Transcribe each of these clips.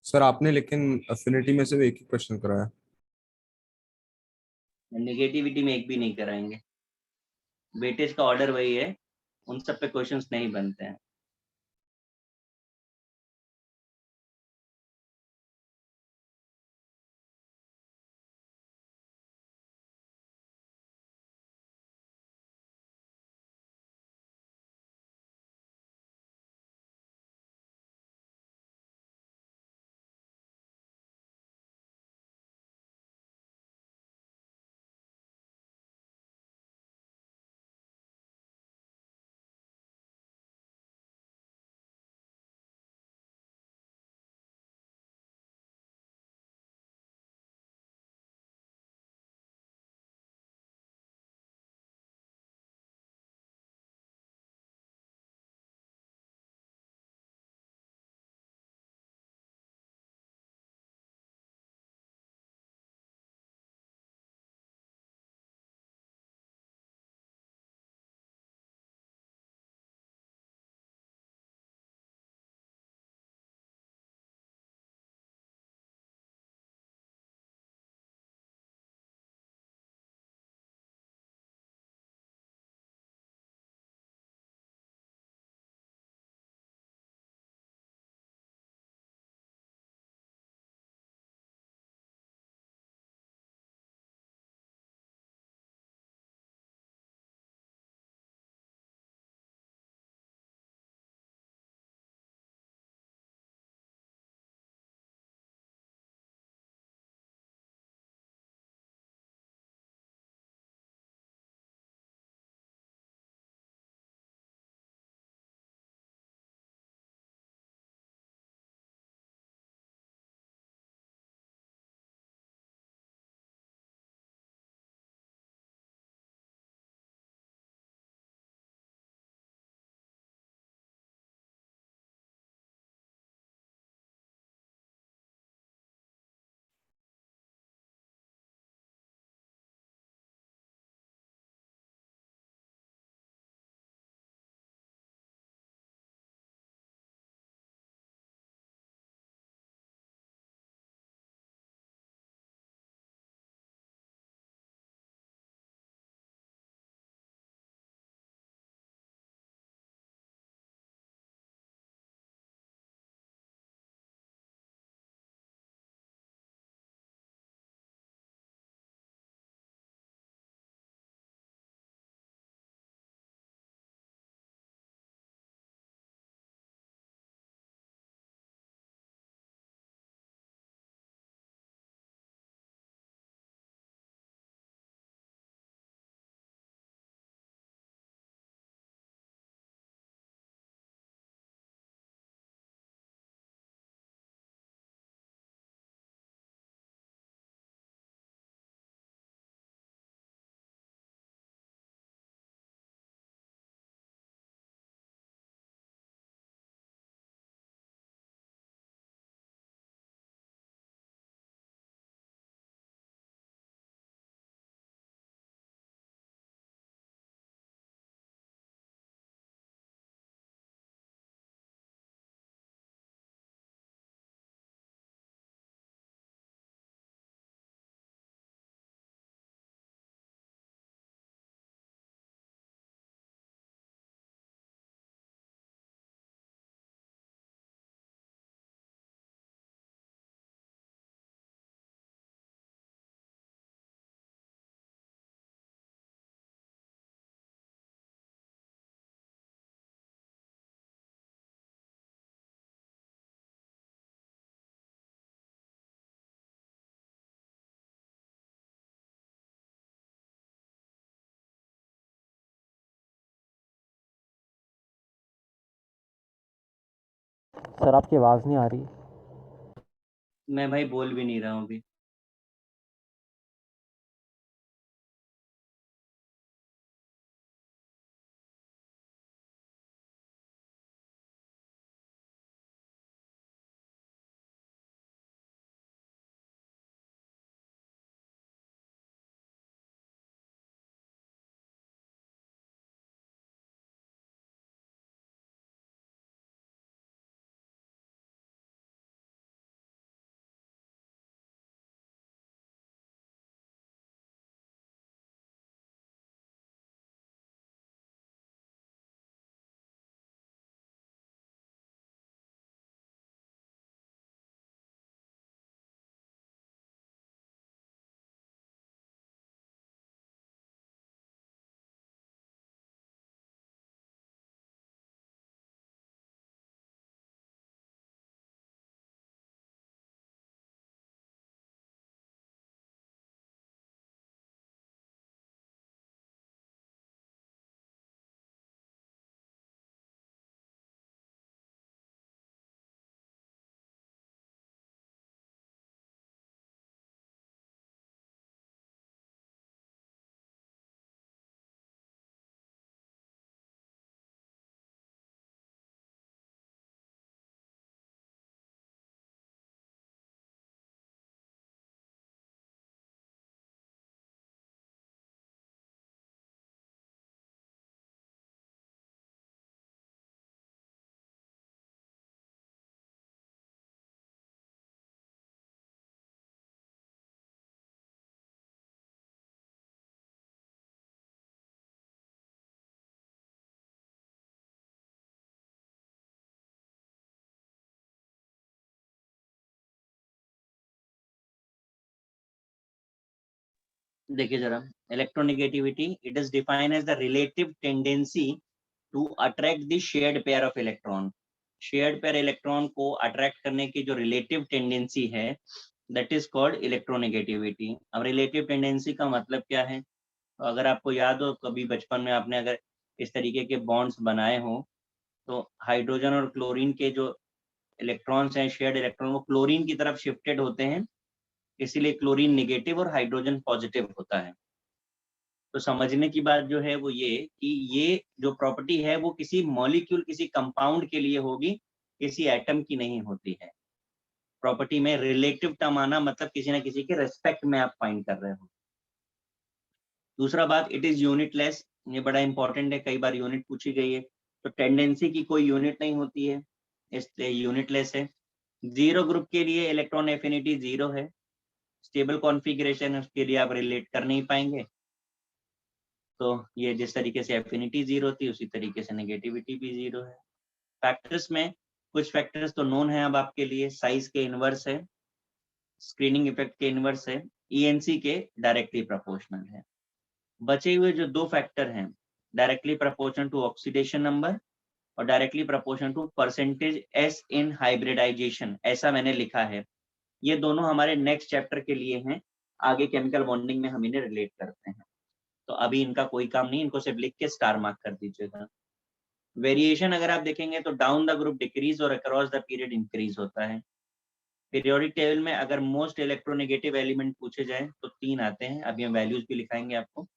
Sir आपने लेकिन affinity में से भी एक ही क्वेश्चन कराया। नेगेटिविटी में एक भी नहीं कराएंगे। वेटेज का ऑर्डर वही है, उन सब पे क्वेश्चंस नहीं बनते हैं। सर आपकी आवाज़ नहीं आ रही। मैं भाई बोल भी नहीं रहा हूँ अभी। देखिए जरा, electronegativity it is defined as the relative tendency to attract the shared pair of electron. Shared pair electron को अट्रैक्ट करने की जो रिलेटिव टेंडेंसी है दैट इज कॉल्ड इलेक्ट्रोनेगेटिविटी। अब रिलेटिव टेंडेंसी का मतलब क्या है? तो अगर आपको याद हो कभी बचपन में आपने अगर इस तरीके के बॉन्ड्स बनाए हो तो हाइड्रोजन और क्लोरीन के जो इलेक्ट्रॉन्स हैं, शेयर्ड इलेक्ट्रॉन, वो क्लोरीन की तरफ शिफ्टेड होते हैं, इसीलिए क्लोरीन नेगेटिव और हाइड्रोजन पॉजिटिव होता है। तो समझने की बात जो है वो ये कि ये जो प्रॉपर्टी है वो किसी मॉलिक्यूल, किसी कंपाउंड के लिए होगी, किसी एटम की नहीं होती है। प्रॉपर्टी में रिलेटिव टर्म आना मतलब किसी ना किसी के रेस्पेक्ट में आप फाइंड कर रहे हो। दूसरा बात, इट इज यूनिटलेस। ये बड़ा इंपॉर्टेंट है, कई बार यूनिट पूछी गई है। तो टेंडेंसी की कोई यूनिट नहीं होती है, इसलिए यूनिटलेस है। जीरो ग्रुप के लिए इलेक्ट्रॉन एफिनिटी जीरो है। स्टेबल कॉन्फ़िगरेशन है उसके लिए आप रिलेट कर नहीं पाएंगे। तो ये जिस तरीके से एफिनिटी जीरो थी उसी तरीके से नेगेटिविटी भी जीरो है। फैक्टर्स में कुछ फैक्टर्स तो नोन है अब आपके लिए, साइज के इनवर्स है, स्क्रीनिंग इफेक्ट के इनवर्स है, ईएनसी के डायरेक्टली प्रोपोर्शनल है। बचे हुए जो दो फैक्टर हैं, directly proportional to oxidation number और directly proportional to percentage s in hybridization, ऐसा मैंने लिखा है। ये दोनों हमारे नेक्स्ट चैप्टर के लिए हैं, आगे केमिकल बॉन्डिंग में हम इन्हें रिलेट करते हैं। तो अभी इनका कोई काम नहीं, इनको सिर्फ लिख के स्टार मार्क कर दीजिएगा। वेरिएशन अगर आप देखेंगे तो डाउन द ग्रुप डिक्रीज और अक्रॉस द पीरियड इंक्रीज होता है। पीरियोडिक टेबल में अगर मोस्ट इलेक्ट्रोनेगेटिव एलिमेंट पूछे जाए तो 3 आते हैं, अभी हम वैल्यूज भी लिखाएंगे आपको।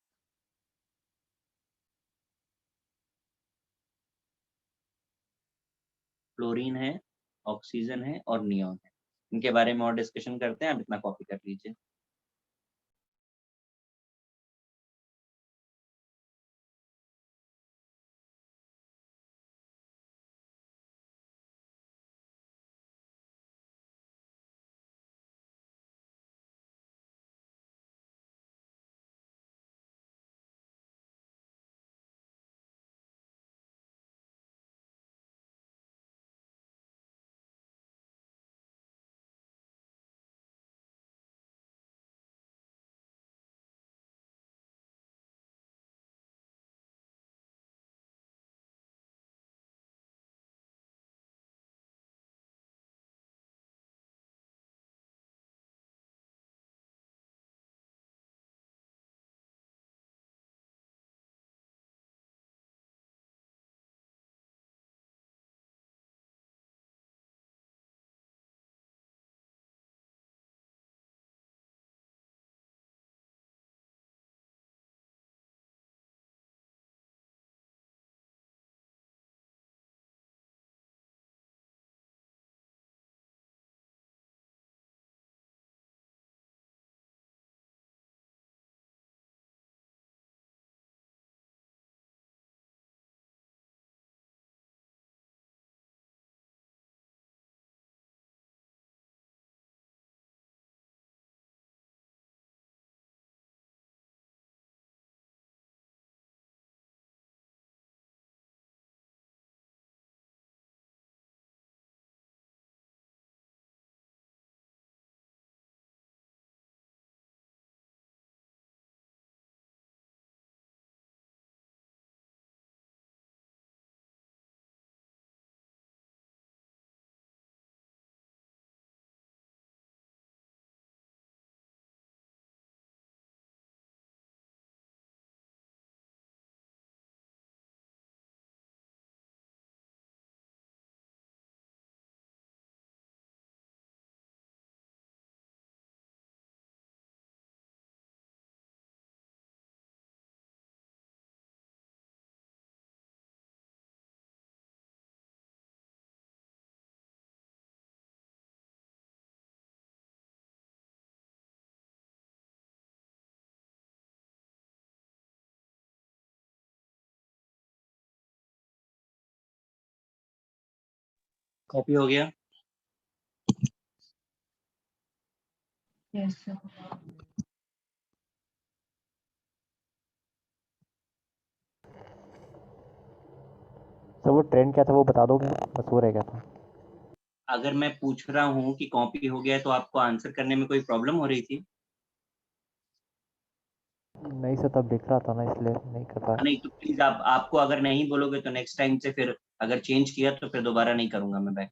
फ्लोरीन है, ऑक्सीजन है और नियोन है। इनके बारे में और डिस्कशन करते हैं, आप इतना कॉपी कर लीजिए। कॉपी हो गया? Yes sir. सर वो ट्रेंड क्या था वो बता दोगे, बस वो रह गया था। अगर मैं पूछ रहा हूँ कि कॉपी हो गया है तो आपको आंसर करने में कोई प्रॉब्लम हो रही थी? नहीं सर, तब दिख रहा था ना, इसलिए नहीं कर पाया। नहीं तो प्लीज आपको अगर नहीं बोलोगे तो नेक्स्ट टाइम से फिर अगर चेंज किया तो फिर दोबारा नहीं करूंगा मैं बैक।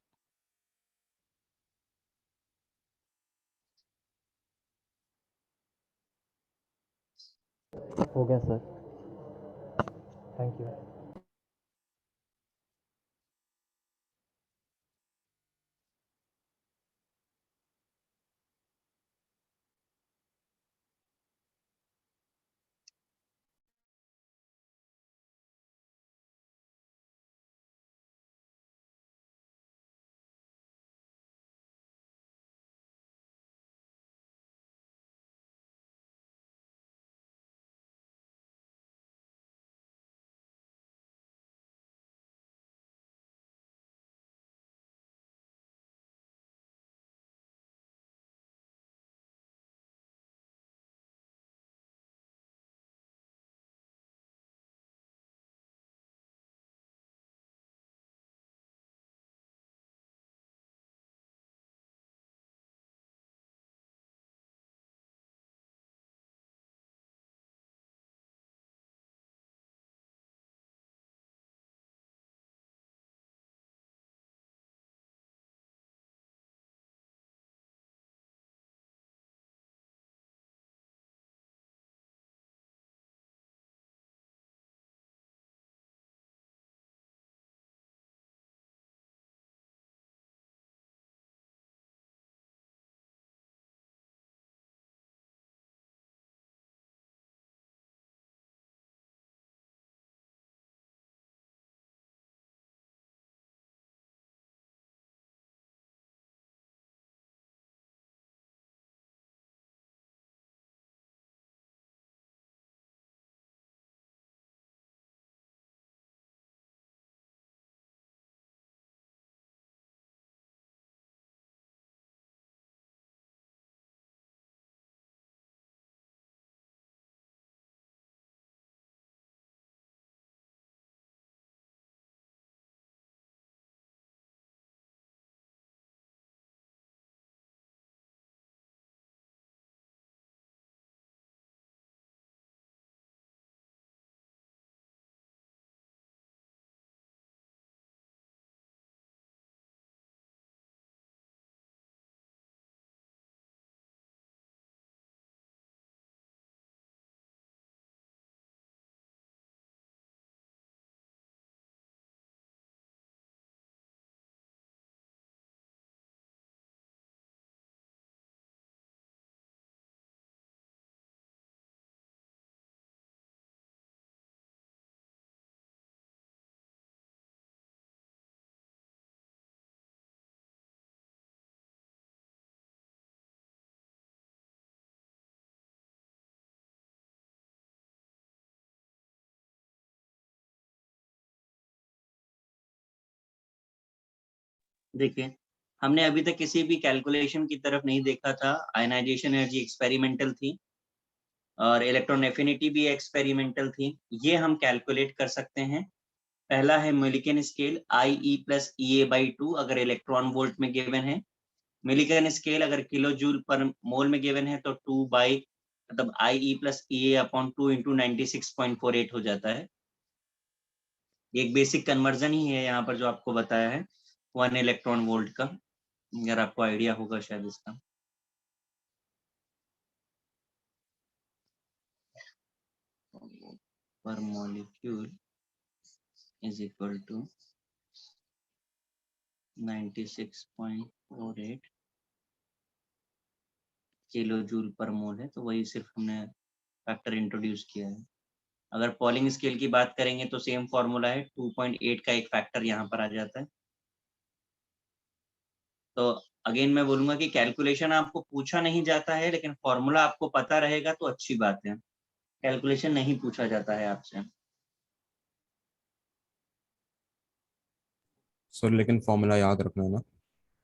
हो गया सर, थैंक यू। देखिए, हमने अभी तक किसी भी कैलकुलेशन की तरफ नहीं देखा था। आयनाइजेशन एनर्जी एक्सपेरिमेंटल थी और इलेक्ट्रॉन एफिनिटी भी एक्सपेरिमेंटल थी। ये हम कैलकुलेट कर सकते हैं। पहला है Millikan scale IE plus EA/2 अगर इलेक्ट्रॉन वोल्ट में गिवन है। मिलिकन स्केल अगर किलो जूल पर मोल में गिवन है तो 2 बाई मतलब IE प्लस EA/2 इंटू 96.48 हो जाता है। ये एक बेसिक कन्वर्जन ही है यहाँ पर जो आपको बताया है 1 इलेक्ट्रॉन वोल्ट का, अगर आपको आइडिया होगा शायद इसका। Per molecule is equal to 96.48 kilo joule per mole है, तो वही सिर्फ हमने फैक्टर इंट्रोड्यूस किया है। अगर पॉलिंग स्केल की बात करेंगे तो सेम फॉर्मूला है, 2.8 का एक फैक्टर यहाँ पर आ जाता है। तो अगेन मैं बोलूंगा कि कैलकुलेशन आपको पूछा नहीं जाता है, लेकिन फॉर्मूला आपको पता रहेगा तो अच्छी बात है। कैलकुलेशन नहीं पूछा जाता है आपसे। सर लेकिन फॉर्मूला याद रखना है ना।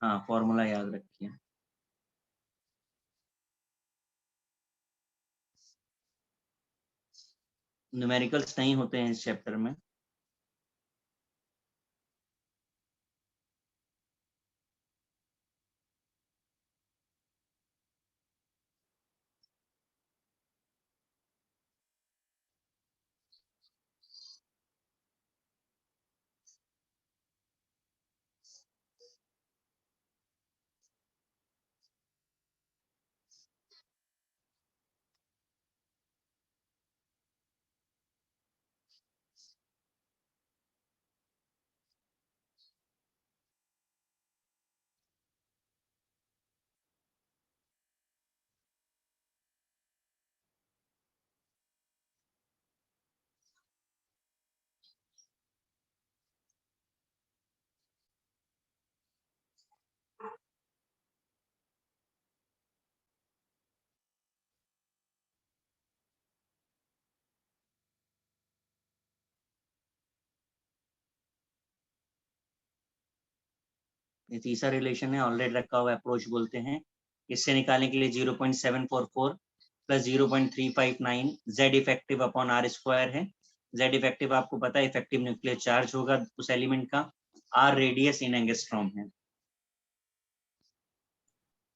हाँ, फॉर्मूला याद रखिए। न्यूमेरिकल्स नहीं होते हैं इस चैप्टर में। ये तीसरा रिलेशन है, ऑलरेडी रखा हुआ अप्रोच बोलते हैं। इससे निकालने के लिए 0.744 plus 0.359 Z effective upon R square है। जेड इफेक्टिव आपको पता है इफेक्टिव न्यूक्लियर चार्ज होगा उस एलिमेंट का, आर रेडियस इन एंगस्ट्रॉम है।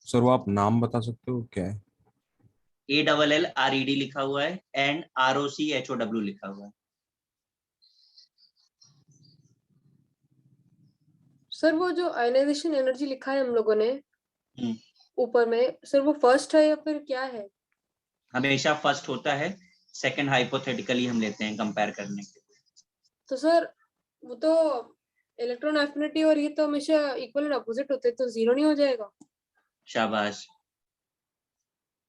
सर वो आप नाम बता सकते हो क्या है? ALLRED लिखा हुआ है एंड ROCHOW लिखा हुआ है। सर वो जो आयनाइजेशन एनर्जी लिखा है हम लोगों ने हम्म, ऊपर में, सर वो फर्स्ट है या फिर क्या है? हमेशा फर्स्ट होता है, सेकंड हाइपोथेटिकली हम लेते हैं कंपेयर करने के लिए। तो सर वो तो इलेक्ट्रॉन एफिनिटी और ये तो हमेशा इक्वल एंड अपोजिट होते हैं, तो जीरो नहीं हो जाएगा? शाबाश।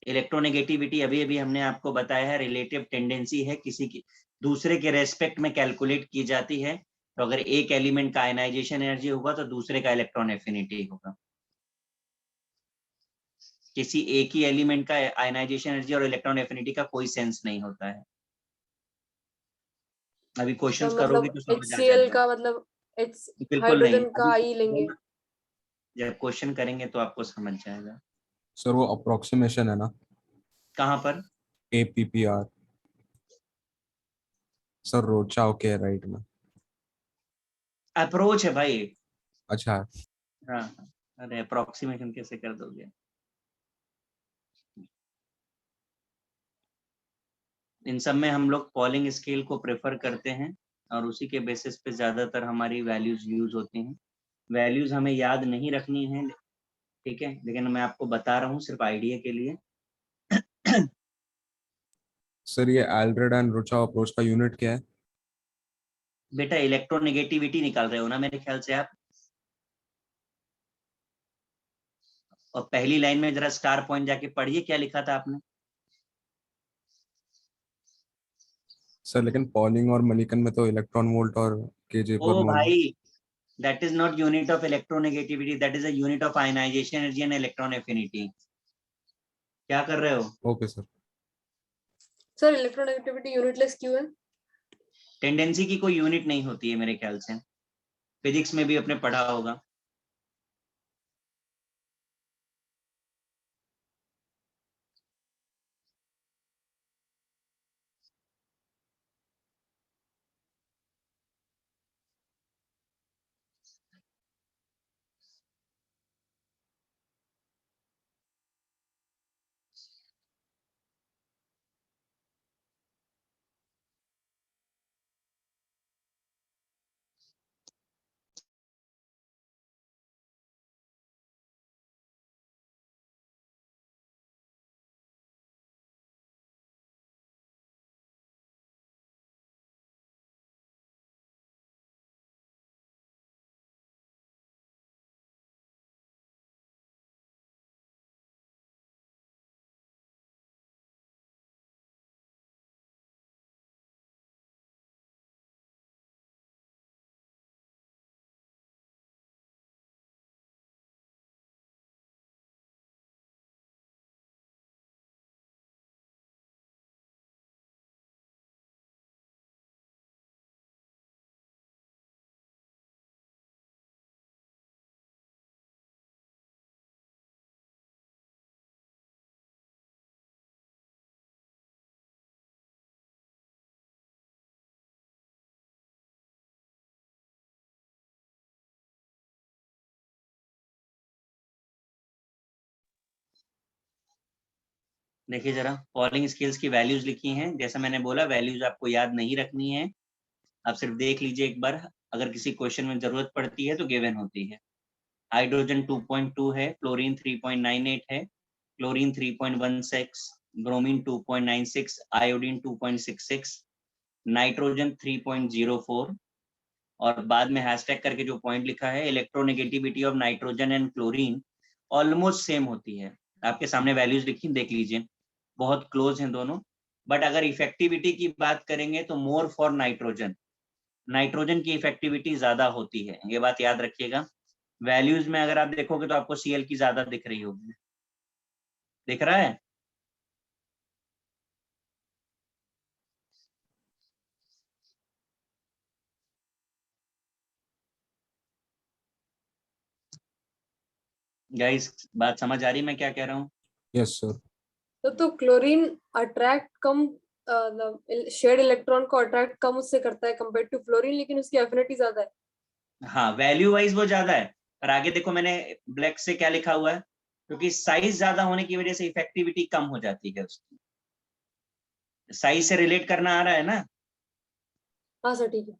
इलेक्ट्रोनेगेटिविटी अभी अभी हमने आपको बताया है रिलेटिव टेंडेंसी है, किसी की दूसरे के रेस्पेक्ट में कैलकुलेट की जाती है। तो अगर एक एलिमेंट का आयनाइजेशन एनर्जी होगा तो दूसरे का इलेक्ट्रॉन एफिनिटी होगा। किसी एक ही एलिमेंट का आयनाइजेशन एनर्जी और इलेक्ट्रॉन एफिनिटी का कोई सेंस नहीं होता है। अभी तो क्वेश्चंस करोगे मतलब तो समझ आ HCl जाएगा। का मतलब H बिल्कुल नहीं, हाइड्रोजन का आई लेंगे? जब क्वेश्चन करेंगे तो आपको समझ जाएगा। सर वो अप्रोक्सीमेशन है ना? कहाँ पर? APPR। सर रोचाओ के राइट में। अप्रोच है भाई। अच्छा। हाँ, अरे अप्रोक्सीमेशन कैसे कर दोगे? इन सब में हम लोग पॉलिंग स्केल को प्रेफर करते हैं और उसी के बेसिस पे ज्यादातर हमारी वैल्यूज यूज होती हैं। वैल्यूज हमें याद नहीं रखनी है, ठीक है, लेकिन मैं आपको बता रहा हूँ सिर्फ आइडिया के लिए। सर ये एल्ड्रेड एंड रोचाओ अप्रोच का यूनिट क्या है? बेटा इलेक्ट्रोनेगेटिविटी निकाल रहे हो ना मेरे ख्याल से आप, और पहली लाइन में जरा स्टार पॉइंट जाके पढ़िए क्या लिखा था आपने। सर लेकिन पॉलिंग और मलिकन में तो इलेक्ट्रॉन वोल्ट और केजे पर ओ मोल। भाई, that is not unit of electronegativity, that is a unit of ionization energy and electron affinity। क्या कर रहे हो? Okay sir. Sir electronegativity unitless क्यों है? टेंडेंसी की कोई यूनिट नहीं होती है मेरे ख्याल से, फिजिक्स में भी अपने पढ़ा होगा। देखिए जरा, पॉलिंग स्केल्स की वैल्यूज लिखी हैं, जैसा मैंने बोला वैल्यूज आपको याद नहीं रखनी है, आप सिर्फ देख लीजिए एक बार, अगर किसी क्वेश्चन में जरूरत पड़ती है तो गिवन होती है। हाइड्रोजन 2.2 है, क्लोरीन 3.98 है, क्लोरीन 3.16, ब्रोमीन 2.96, आयोडीन 2.66, नाइट्रोजन 3.04, और बाद में हैशटैग करके जो पॉइंट लिखा है electronegativity of nitrogen and chlorine almost same होती है। आपके सामने वैल्यूज लिखी देख लीजिए, बहुत क्लोज हैं दोनों। बट अगर इफेक्टिविटी की बात करेंगे तो मोर फॉर नाइट्रोजन, नाइट्रोजन की इफेक्टिविटी ज्यादा होती है, ये बात याद रखिएगा। वैल्यूज में अगर आप देखोगे तो आपको Cl की ज्यादा दिख रही होगी, दिख रहा है? गाइस बात समझ आ रही मैं क्या कह रहा हूँ? Yes sir. तो क्लोरीन अट्रैक्ट कम शेयर्ड इलेक्ट्रॉन को अट्रैक्ट कम उससे करता है कंपेयर टू फ्लोरीन, लेकिन उसकी एफिनिटी ज्यादा है। हाँ, वैल्यू वाइज वो ज्यादा है, पर आगे देखो मैंने ब्लैक से क्या लिखा हुआ है, क्योंकि साइज ज्यादा होने की वजह से इफेक्टिविटी कम हो जाती है उसकी। साइज से रिलेट करना आ रहा है ना? हाँ सर ठीक है।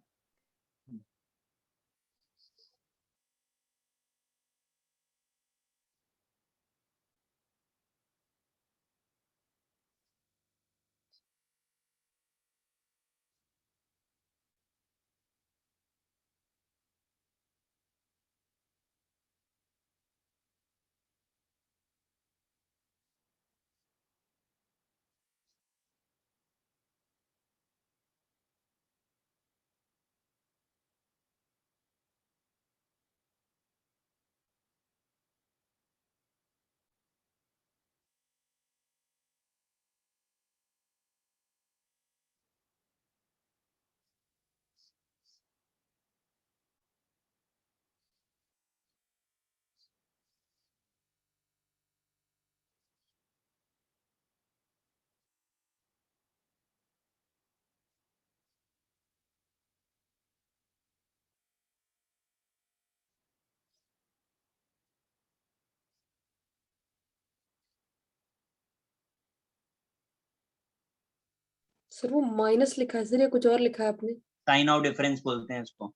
सर वो माइनस लिखा है सर, या कुछ और लिखा है आपने? साइन ऑफ डिफरेंस बोलते हैं इसको।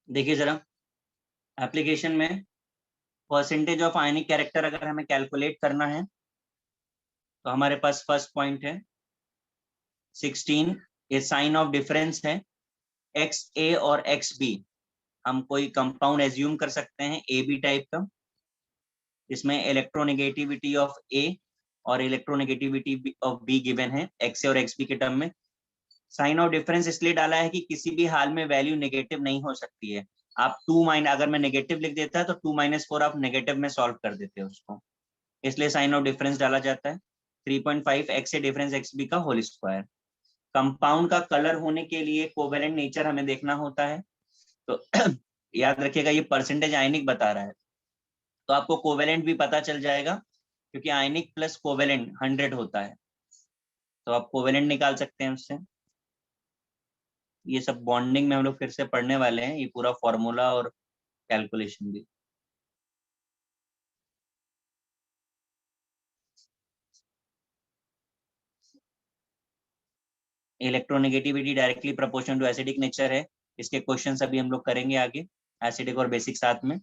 देखिए जरा एप्लीकेशन में परसेंटेज ऑफ आयनिक कैरेक्टर अगर हमें कैलकुलेट करना है तो हमारे पास फर्स्ट पॉइंट है 16, ये साइन ऑफ डिफरेंस है एक्स ए और एक्स बी। हम कोई कंपाउंड एज्यूम कर सकते हैं ए बी टाइप का, इसमें इलेक्ट्रोनेगेटिविटी ऑफ ए और इलेक्ट्रोनेगेटिविटी ऑफ बी गिवन है एक्स ए और एक्स बी के टर्म में। साइन ऑफ डिफरेंस इसलिए डाला है कि किसी भी हाल में वैल्यू नेगेटिव नहीं हो सकती है। आप अगर मैं नेगेटिव लिख देता है तो 2 - 4 आप नेगेटिव में सॉल्व कर देते हो उसको, इसलिए साइन ऑफ डिफरेंस डाला जाता है। 3.5 एक्स ए डिफरेंस एक्स बी का होल स्क्वायर। कंपाउंड का कलर होने के लिए कोवेलेंट नेचर हमें देखना होता है, तो याद रखिएगा ये परसेंटेज आयनिक बता रहा है, तो आपको कोवेलेंट भी पता चल जाएगा क्योंकि आयनिक प्लस कोवेलेंट 100 होता है, तो आप कोवेलेंट निकाल सकते हैं उससे। ये सब बॉन्डिंग में हम लोग फिर से पढ़ने वाले हैं, ये पूरा फॉर्मूला और कैलकुलेशन भी। Electronegativity directly proportional to acidic nature है, इसके क्वेश्चन अभी हम लोग करेंगे आगे, एसिडिक और बेसिक साथ में।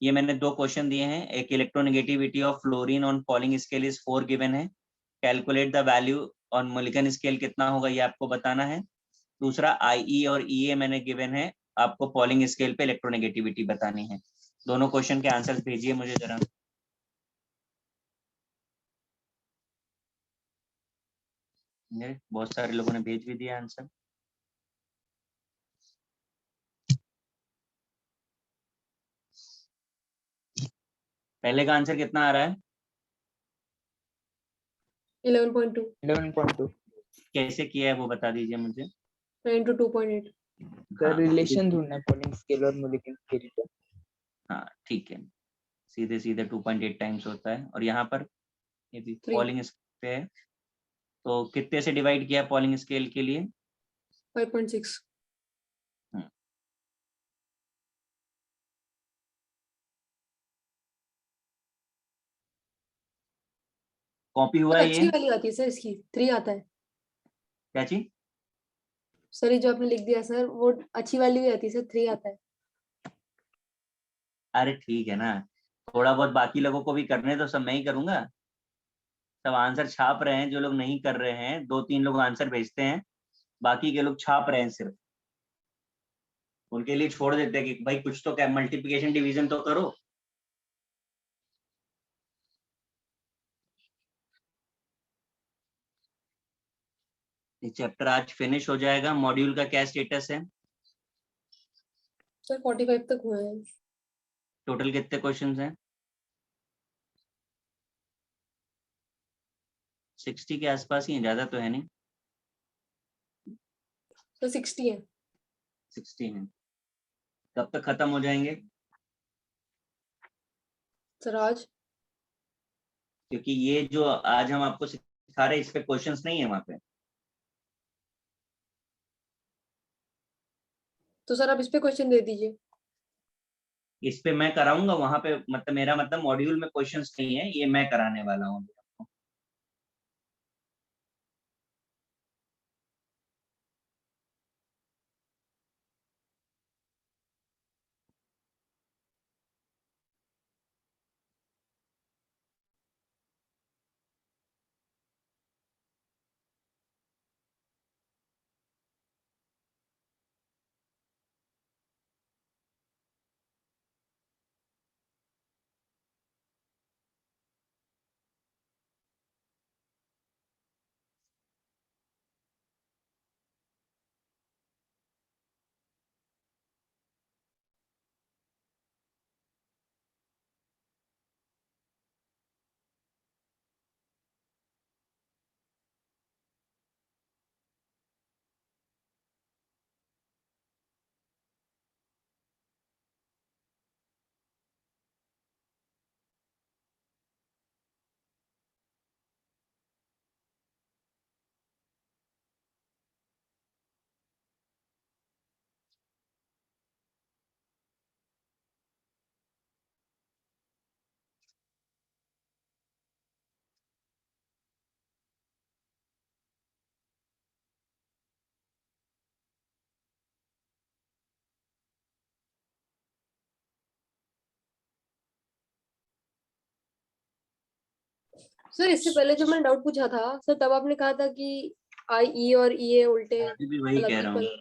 ये मैंने 2 क्वेश्चन दिए हैं, एक electronegativity of fluorine on Pauling scale is 4 given है, calculate the value on Mulliken scale कितना होगा ये आपको बताना है। दूसरा IE और EA मैंने गिवन है, आपको पॉलिंग स्केल पे इलेक्ट्रोनेगेटिविटी बतानी है। दोनों क्वेश्चन के आंसर्स भेजिए मुझे जरा। बहुत सारे लोगों ने भेज भी दिया आंसर। पहले का आंसर कितना आ रहा है? 11.2 11.2 कैसे किया है वो बता दीजिए मुझे। 9 to 2.8। सर रिलेशन ढूंढना है पॉलिंग स्केल और मोलिक्यूल स्केल का। हाँ ठीक है, सीधे सीधे 2.8 टाइम्स होता है, और यहाँ पर ये भी 3 पॉलिंग स्केल पे है, तो कितने से डिवाइड किया पॉलिंग स्केल के लिए? 5.6। कॉपी हुआ सर है अच्छी ये? वाली आती है सर, इसकी 3 आता है क्या चीज? सर, ये जो आपने लिख दिया सर वो अच्छी वाली भी आती है सर, 3 आता है। अरे ठीक है ना, थोड़ा बहुत बाकी लोगों को भी करने तो सब मैं ही करूंगा। सब आंसर छाप रहे हैं, जो लोग नहीं कर रहे हैं 2-3 लोग आंसर भेजते हैं, बाकी के लोग छाप रहे हैं सिर्फ, उनके लिए छोड़ देते हैं कि भाई कुछ तो क्या मल्टीप्लिकेशन डिवीजन तो करो। ये चैप्टर आज फिनिश हो जाएगा। मॉड्यूल का क्या स्टेटस है? सर 45 तक हुए हैं। टोटल कितने क्वेश्चंस हैं? 60 के आसपास ही हैं, ज्यादा तो है नहीं। सर 60 है। 60 हैं। कब तक खत्म हो जाएंगे? सर आज। क्योंकि ये जो आज हम आपको सिखा रहे हैं इस पे क्वेश्चंस नहीं है वहां पे। तो सर आप इस पे क्वेश्चन दे दीजिए। इस पे मैं कराऊंगा, वहां पे मतलब मेरा मतलब मॉड्यूल में क्वेश्चंस नहीं है, ये मैं कराने वाला हूँ। सर इससे पहले जो मैंने डाउट पूछा था सर, तब आपने कहा था कि आई ई और ई ए उल्टे अभी भी वही अलग कह रहा हूँ। equal-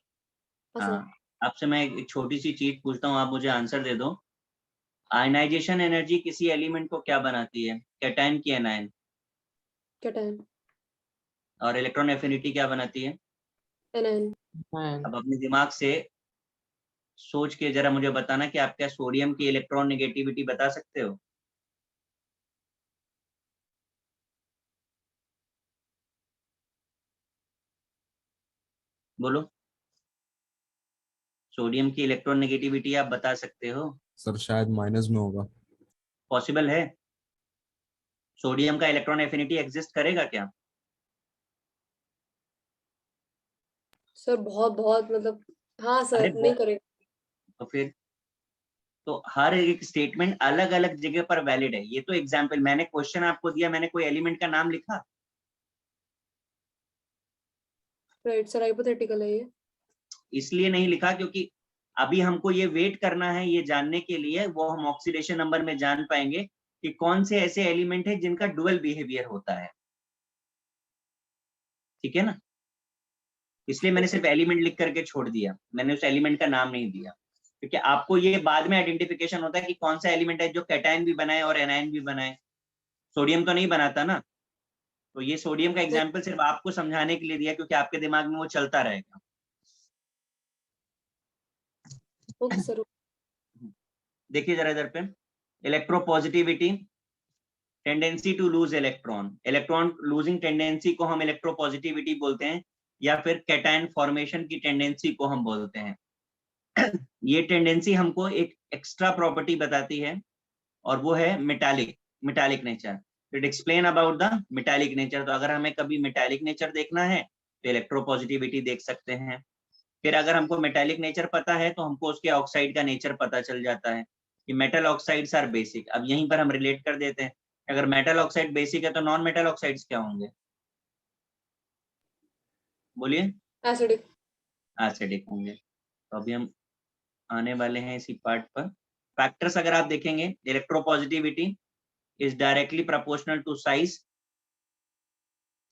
हाँ सर। हाँ, आपसे मैं एक छोटी सी चीज पूछता हूँ, आप मुझे आंसर दे दो। आयनाइजेशन एनर्जी किसी एलिमेंट को क्या बनाती है? कैटायन की एनायन। क्या टाइम? और इलेक्ट्रॉन एफिनिटी क्या बनाती है? एन। अब अपने दिमाग से सोच के जरा मुझे बताना कि आप क्या सोडियम की इलेक्ट्रॉन नेगेटिविटी बता सकते हो? बोलो, सोडियम की इलेक्ट्रॉन नेगेटिविटी आप बता सकते हो? सर शायद माइनस में होगा। पॉसिबल है? सोडियम का इलेक्ट्रॉन एफिनिटी एग्जिस्ट करेगा क्या? सर बहुत बहुत मतलब, हाँ अरे सर नहीं करेगा। तो फिर तो हर एक स्टेटमेंट अलग अलग जगह पर वैलिड है। ये तो एग्जाम्पल, मैंने क्वेश्चन आपको दिया, मैंने कोई एलिमेंट का नाम लिखा? राइट सर, हाइपोथेटिकल है ये। इसलिए नहीं लिखा क्योंकि अभी हमको ये वेट करना है ये जानने के लिए, वो हम ऑक्सीडेशन नंबर में जान पाएंगे कि कौन से ऐसे एलिमेंट है जिनका डुअल बिहेवियर होता है। ठीक है ना? इसलिए मैंने ओके। सिर्फ एलिमेंट लिख करके छोड़ दिया, मैंने उस एलिमेंट का नाम नहीं दिया, क्योंकि आपको ये बाद में आइडेंटिफिकेशन होता है कि कौन सा एलिमेंट है जो कैटायन भी बनाए और एनायन भी बनाए। सोडियम तो नहीं बनाता ना। तो ये सोडियम का एग्जाम्पल सिर्फ आपको समझाने के लिए दिया, क्योंकि आपके दिमाग में वो चलता रहेगा। Okay sir. देखिए जरा इधर पे, electropositivity, tendency to lose electron, electron losing tendency को हम इलेक्ट्रोपॉजिटिविटी बोलते हैं, या फिर कैटायन फॉर्मेशन की टेंडेंसी को हम बोलते हैं। ये टेंडेंसी हमको एक एक्स्ट्रा प्रॉपर्टी बताती है, और वो है metallic nature. It explain about the metallic nature. तो अगर हमें कभी मेटालिक नेचर देखना है तो इलेक्ट्रोपॉजिटिविटी देख सकते हैं। फिर अगर हमको मेटालिक नेचर पता है तो हमको उसके ऑक्साइड का नेचर पता चल जाता है कि मेटल ऑक्साइड्स आर बेसिक। अब यहीं पर हम रिलेट कर देते हैं, अगर मेटल ऑक्साइड बेसिक है तो नॉन मेटल ऑक्साइड्स क्या होंगे? बोलिए। एसिडिक। एसिडिक होंगे। तो अभी हम आने वाले हैं इसी पार्ट पर। फैक्टर्स अगर आप देखेंगे, electropositivity is directly proportional to size,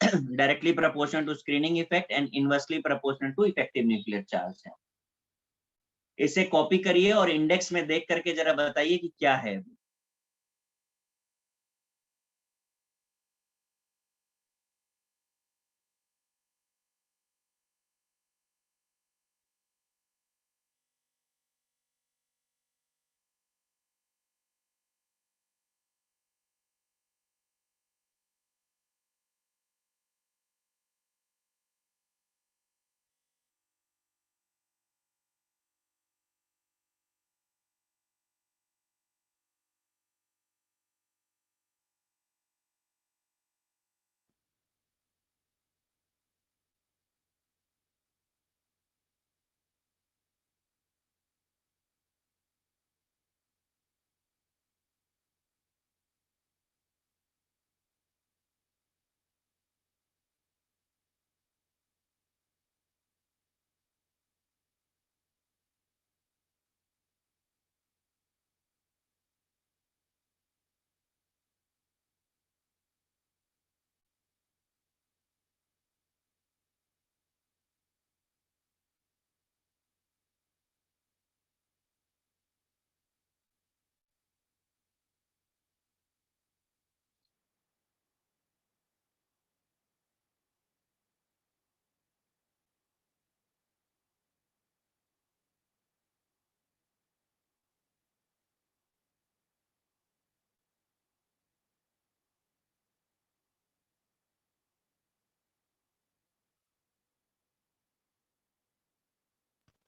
directly proportional to screening effect, and inversely proportional to effective nuclear charge है। इसे कॉपी करिए और इंडेक्स में देख करके जरा बताइए कि क्या है।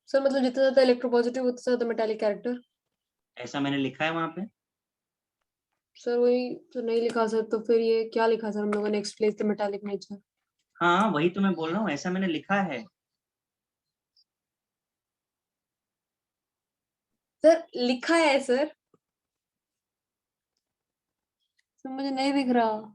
सर मतलब जितना ज्यादा इलेक्ट्रोपॉजिटिव उतना ज्यादा मेटालिक कैरेक्टर। ऐसा मैंने लिखा है वहां पे। सर वही तो नहीं लिखा सर, तो फिर ये क्या लिखा सर हम लोगों ने? Explain the metallic nature. हाँ वही तो मैं बोल रहा हूँ, ऐसा मैंने लिखा है। सर लिखा है सर, मुझे नहीं दिख रहा।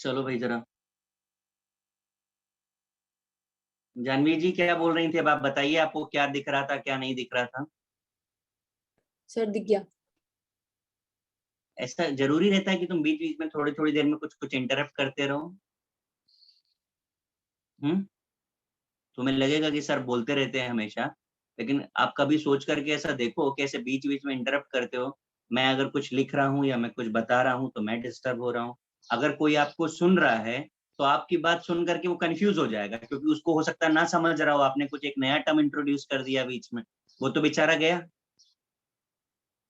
चलो भाई जरा, जानवी जी क्या बोल रही थी, अब आप बताइए, आपको क्या दिख रहा था क्या नहीं दिख रहा था? सर दिख गया। ऐसा जरूरी रहता है कि तुम बीच बीच में थोड़ी थोड़ी देर में कुछ कुछ इंटरप्ट करते रहो? तुम्हें लगेगा कि सर बोलते रहते हैं हमेशा, लेकिन आप कभी सोच करके ऐसा देखो कि ऐसे बीच बीच में इंटरप्ट करते हो। मैं अगर कुछ लिख रहा हूँ या मैं कुछ बता रहा हूँ तो मैं डिस्टर्ब हो रहा हूँ। अगर कोई आपको सुन रहा है तो आपकी बात सुन करके वो कंफ्यूज हो जाएगा, क्योंकि उसको हो सकता है ना समझ रहा हो, आपने कुछ एक नया टर्म इंट्रोड्यूस कर दिया बीच में, वो तो बेचारा गया।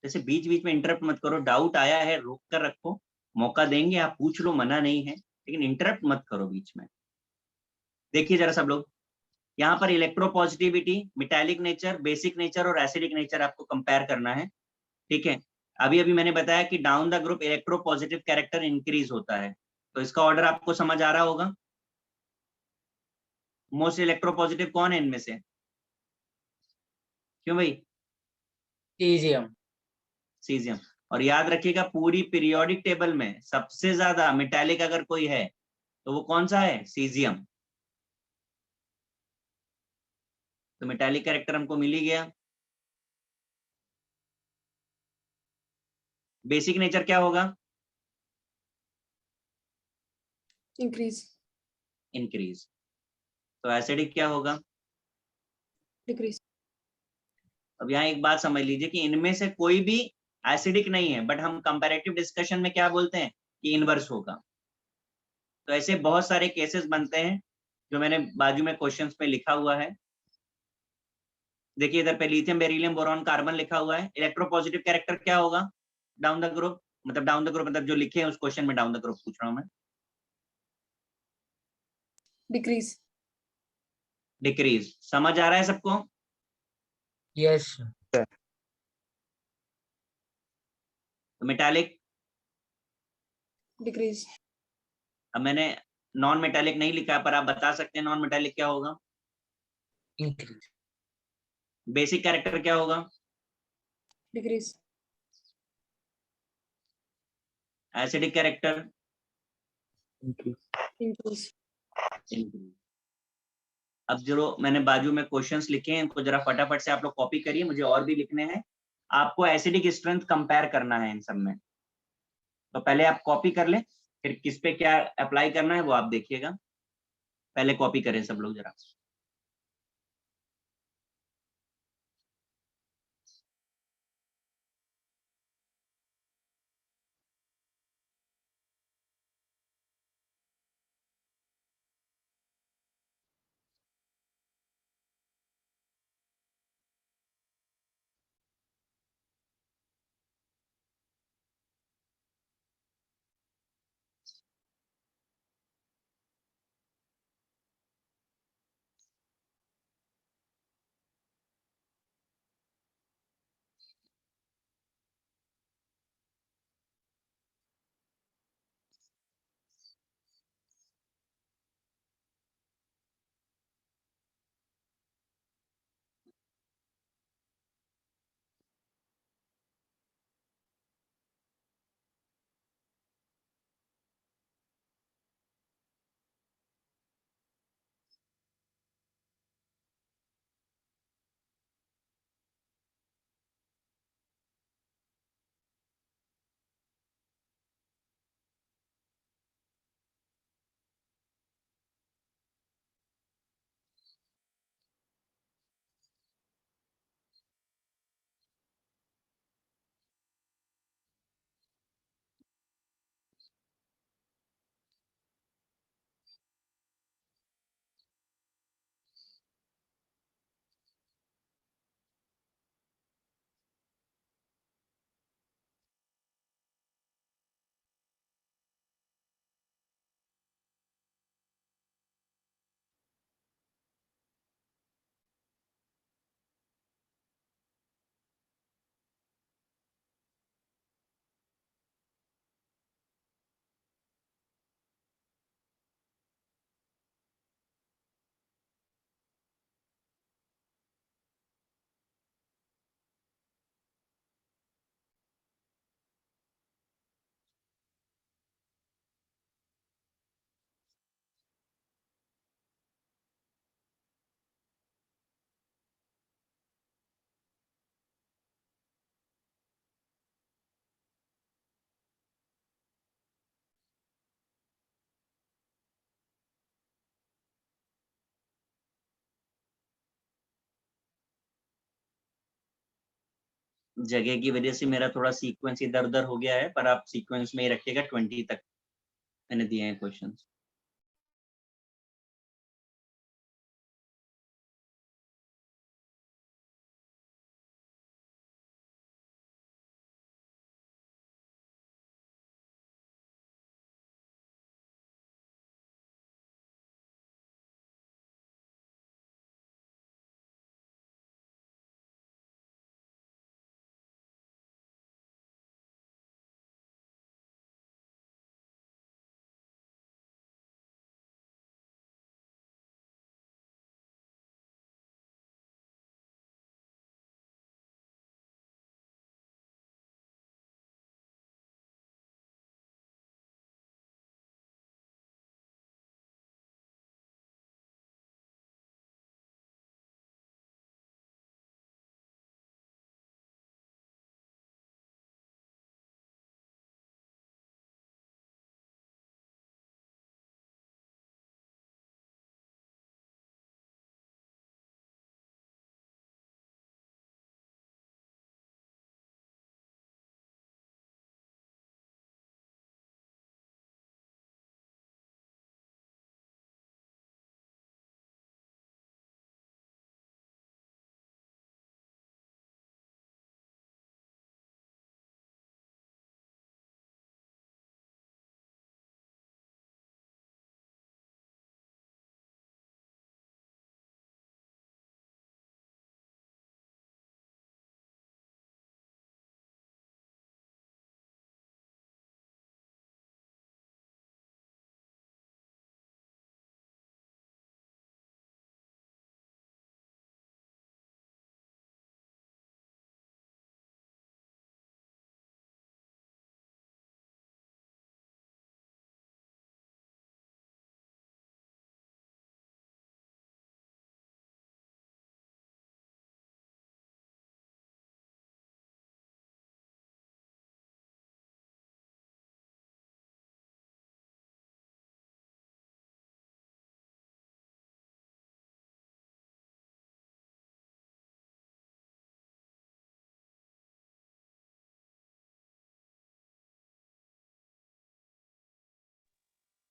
जैसे बीच बीच में इंटरप्ट मत करो, डाउट आया है रोक कर रखो, मौका देंगे, आप पूछ लो, मना नहीं है, लेकिन इंटरप्ट मत करो बीच में। देखिए जरा सब लोग, यहाँ पर electropositivity, metallic nature, basic nature और एसिडिक नेचर आपको कंपेयर करना है। ठीक है, अभी अभी मैंने बताया कि down the group electropositive character increase होता है, तो इसका ऑर्डर आपको समझ आ रहा होगा। मोस्ट इलेक्ट्रोपॉजिटिव कौन है इनमें से? क्यों भाई? सीजियम। सीजियम। और याद रखिएगा पूरी पीरियोडिक टेबल में सबसे ज्यादा मेटालिक अगर कोई है तो वो कौन सा है? सीजियम। तो मेटालिक कैरेक्टर हमको मिल ही गया। बेसिक नेचर क्या होगा? इंक्रीज। इंक्रीज। तो एसिडिक क्या होगा? डिक्रीज। अब यहाँ एक बात समझ लीजिए कि इनमें से कोई भी एसिडिक नहीं है, बट हम कंपैरेटिव डिस्कशन में क्या बोलते हैं कि इनवर्स होगा। तो ऐसे बहुत सारे केसेस बनते हैं जो मैंने बाजू में क्वेश्चंस में लिखा हुआ है। देखिए इधर पे लिथियम बेरिलियम बोरॉन कार्बन लिखा हुआ है, इलेक्ट्रोपॉजिटिव कैरेक्टर क्या होगा डाउन द ग्रुप, मतलब डाउन द ग्रुप मतलब जो लिखे हैं उस क्वेश्चन में डाउन द ग्रुप पूछ रहा हूं मैं। डिक्रीज। डिक्रीज। समझ आ रहा है सबको? यस। तो मेटालिक, डिक्रीज। अब मैंने नॉन मेटालिक नहीं लिखा पर आप बता सकते हैं नॉन मेटालिक क्या होगा। इंक्रीज। बेसिक कैरेक्टर क्या होगा? डिक्रीज। Acidic character? इंक्रीज। अब जो मैंने बाजू में क्वेश्चंस लिखे हैं इनको जरा फटाफट से आप लोग कॉपी करिए, मुझे और भी लिखने हैं। आपको एसिडिक स्ट्रेंथ कंपेयर करना है इन सब में, तो पहले आप कॉपी कर लें, फिर किस पे क्या अप्लाई करना है वो आप देखिएगा। पहले कॉपी करें सब लोग जरा। जगह की वजह से मेरा थोड़ा सीक्वेंस इधर उधर हो गया है, पर आप सीक्वेंस में ही रखिएगा, 20 तक मैंने दिए हैं क्वेश्चन।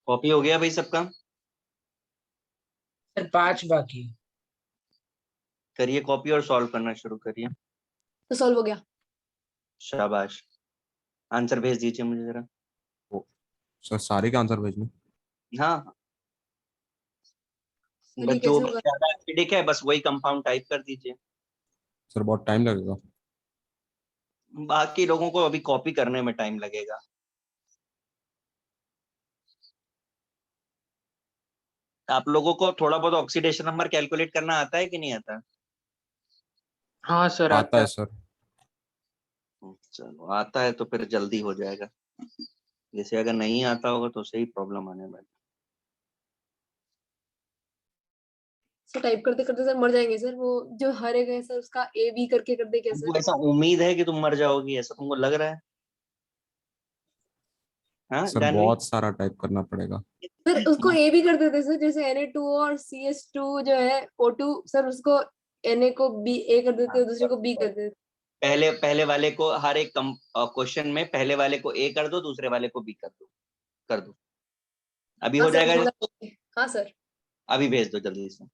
कॉपी हो गया भाई सबका? सर 5 बाकी। करिए कॉपी और सॉल्व करना शुरू करिए। तो सॉल्व हो गया। शाबाश, आंसर भेज दीजिए मुझे जरा। सर सारे के आंसर भेजने? हाँ, सर बस ये जो कैसे होगा? ज्यादा एसिडिक है बस वही कंपाउंड टाइप कर दीजिए। सर बहुत टाइम लगेगा। बाकी लोगों को अभी कॉपी करने में टाइम लगेगा। आप लोगों को थोड़ा बहुत ऑक्सीडेशन नंबर कैलकुलेट करना आता है कि नहीं आता? हाँ सर आता आता है है। सर। चलो, आता है तो फिर जल्दी हो जाएगा। जैसे अगर नहीं आता होगा तो सही प्रॉब्लम आने वाली। सर टाइप करते करते सर मर जाएंगे सर, वो जो हारेगा है सर उसका ए बी करके कर दे क्या तुमको सर? ऐसा उम्मीद है कि तुम मर जाओगी, ऐसा तुमको लग रहा है? हाँ सर जानवी? बहुत सारा टाइप करना पड़ेगा। सर उसको ए भी कर देते सर, जैसे Na2 और CS2 जो है O2 सर, उसको Na को बी ए कर देते, दूसरे को बी कर देते। पहले पहले वाले को हर एक क्वेश्चन में पहले वाले को ए कर दो, दूसरे वाले को बी कर दो। अभी हाँ हो सर जाएगा? हाँ सर। अभी भेज दो जल्दी से।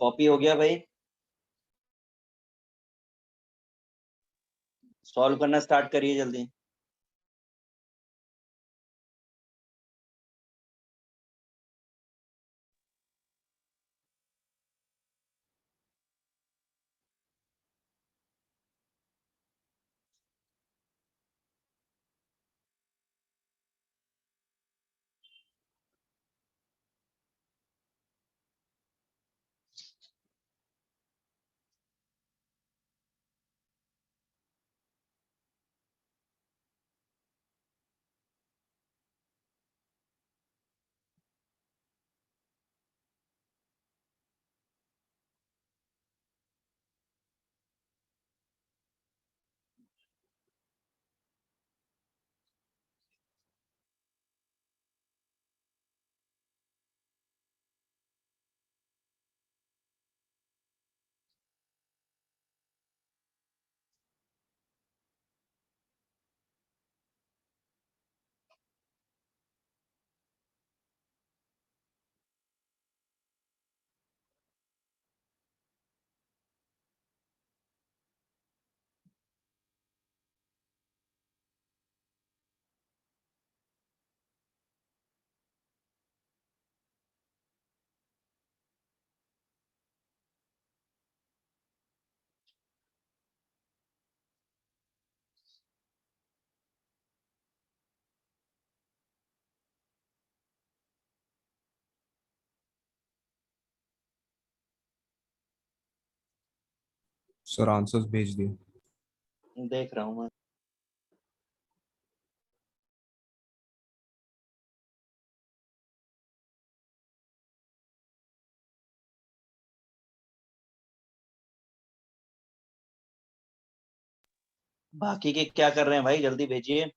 कॉपी हो गया भाई? सॉल्व करना स्टार्ट करिए जल्दी। सर आंसर्स भेज दिए। देख रहा हूँ मैं। बाकी के क्या कर रहे हैं भाई, जल्दी भेजिए।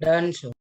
Done sir.